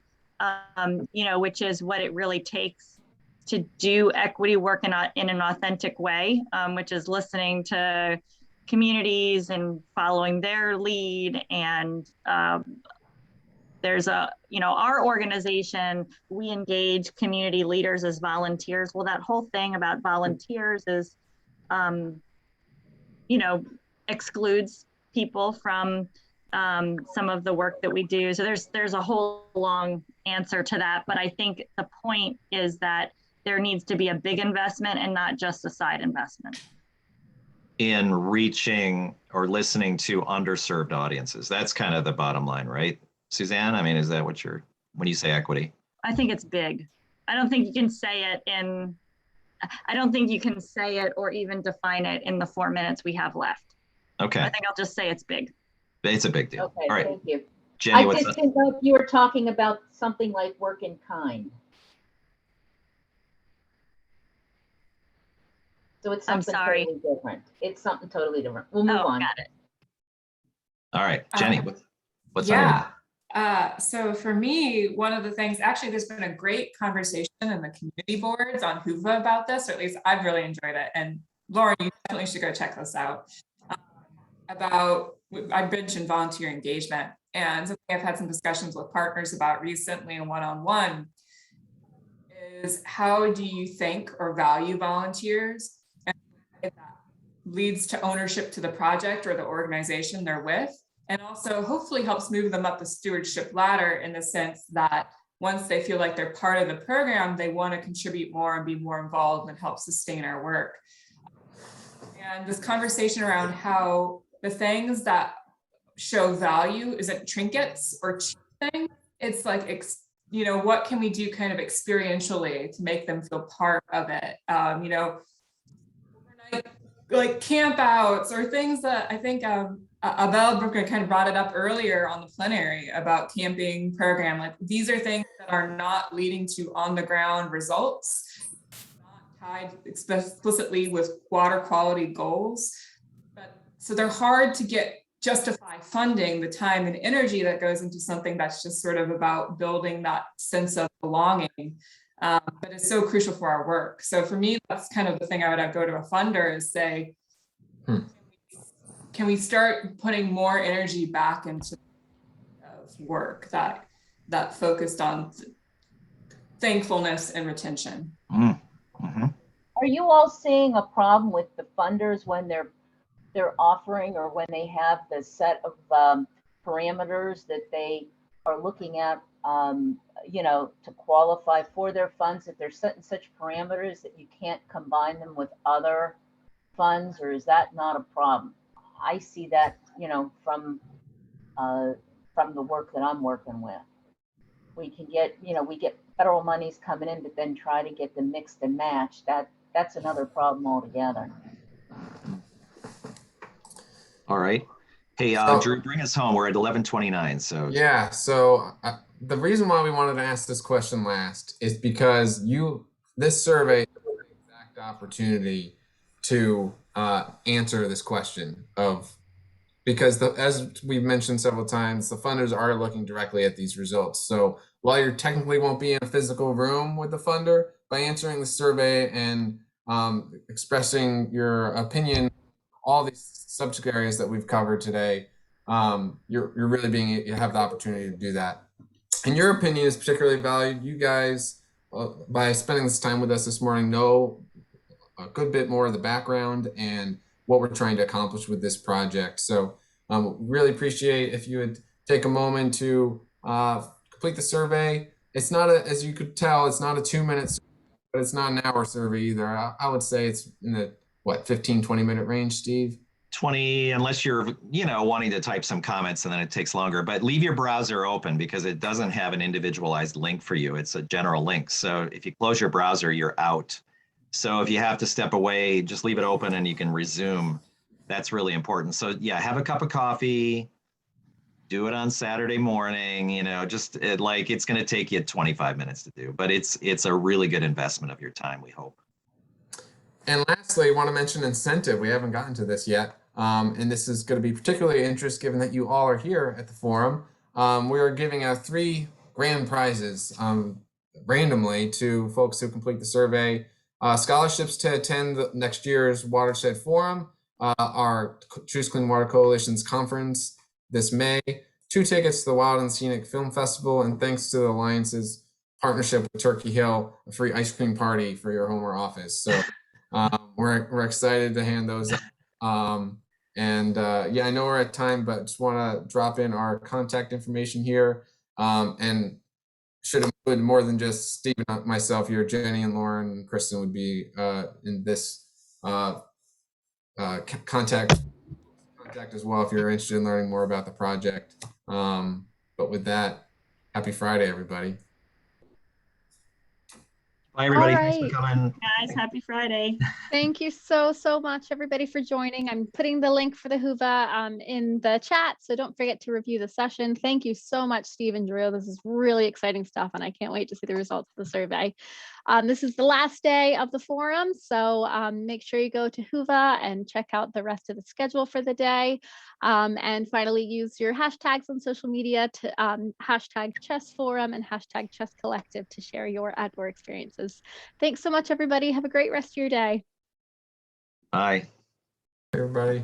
which is what it really takes to do equity work in an authentic way, which is listening to communities and following their lead. And there's our organization, we engage community leaders as volunteers. Well, that whole thing about volunteers is, excludes people from some of the work that we do. So there's a whole long answer to that. But I think the point is that there needs to be a big investment and not just a side investment In reaching or listening to underserved audiences. That's kind of the bottom line, right? Suzanne, is that what when you say equity? I think it's big. I don't think you can say it or even define it in the 4 minutes we have left. Okay. I think I'll just say it's big. It's a big deal. Okay, All right. thank you. Jenny, I what's just up? didn't know if you were talking about something like work in kind. So it's I'm something sorry. totally different. It's something totally different. We'll move on. Got it. All right, Jenny, what's on Yeah. So for me, one of the things, actually, there's been a great conversation in the community boards on Hoover about this, or at least I've really enjoyed it. And Lauren, you definitely should go check this out. I mentioned volunteer engagement, and something I've had some discussions with partners about recently and one-on-one is, how do you think or value volunteers? And that leads to ownership to the project or the organization they're with. And also hopefully helps move them up the stewardship ladder, in the sense that once they feel like they're part of the program, they want to contribute more and be more involved and help sustain our work. And this conversation around how the things that show value isn't trinkets or cheap things. It's like, what can we do kind of experientially to make them feel part of it? Like camp outs or things that I think Abel Brooker kind of brought it up earlier on the plenary about camping program. Like, these are things that are not leading to on the ground results, not tied explicitly with water quality goals. So they're hard to justify funding the time and energy that goes into something that's just sort of about building that sense of belonging. But it's so crucial for our work. So for me, that's kind of the thing I would go to a funder is say, can we start putting more energy back into work that focused on thankfulness and retention? Mm-hmm. Are you all seeing a problem with the funders when they're offering, or when they have the set of parameters that they are looking at, to qualify for their funds, that they're setting such parameters that you can't combine them with other funds, or is that not a problem? I see that, from the work that I'm working with. We can get, we get federal monies coming in, but then try to get them mixed and matched. That's another problem altogether. All right. Hey, So- Drew, bring us home. We're at 11:29. So Yeah, so the reason why we wanted to ask this question last is because this survey is the exact opportunity to answer this question because as we've mentioned several times, the funders are looking directly at these results. So while you technically won't be in a physical room with the funder, by answering the survey and expressing your opinion, all these subject areas that we've covered today, you're really you have the opportunity to do that. And your opinion is particularly valued. You guys, by spending this time with us this morning, know a good bit more of the background and what we're trying to accomplish with this project. So really appreciate if you would take a moment to complete the survey. It's not as you could tell, it's not a 2-minute, but it's not an hour survey either. I would say it's in the, 15-20 minute range, Steve? 20, unless you're, wanting to type some comments and then it takes longer, but leave your browser open because it doesn't have an individualized link for you. It's a general link. So if you close your browser, you're out. So if you have to step away, just leave it open and you can resume. That's really important. So yeah, have a cup of coffee, do it on Saturday morning, it's going to take you 25 minutes to do, but it's a really good investment of your time, we hope. And lastly, I want to mention incentive. We haven't gotten to this yet. And this is going to be particularly of interest given that you all are here at the forum. We are giving out 3 grand prizes randomly to folks who complete the survey. Scholarships to attend next year's Watershed Forum, our Choose Clean Water Coalition's conference this May, 2 tickets to the Wild and Scenic Film Festival, and thanks to the Alliance's partnership with Turkey Hill, a free ice cream party for your home or office. So we're excited to hand those out. Yeah, I know we're at time, but just want to drop in our contact information here. And should include more than just Steve and myself here. Jenny and Lauren and Kristen would be in this contact as well if you're interested in learning more about the project. But with that, happy Friday, everybody. Bye, everybody. All Thanks for right. coming. Guys, happy Friday. Thank you so much, everybody, for joining. I'm putting the link for the Whova in the chat, so don't forget to review the session. Thank you so much, Steve and Drew. This is really exciting stuff, and I can't wait to see the results of the survey. This is the last day of the forum, so make sure you go to Whova and check out the rest of the schedule for the day. And finally, use your hashtags on social media to hashtag Chess Forum and hashtag Chess Collective to share your outdoor experiences. Thanks so much, everybody. Have a great rest of your day. Bye. Everybody.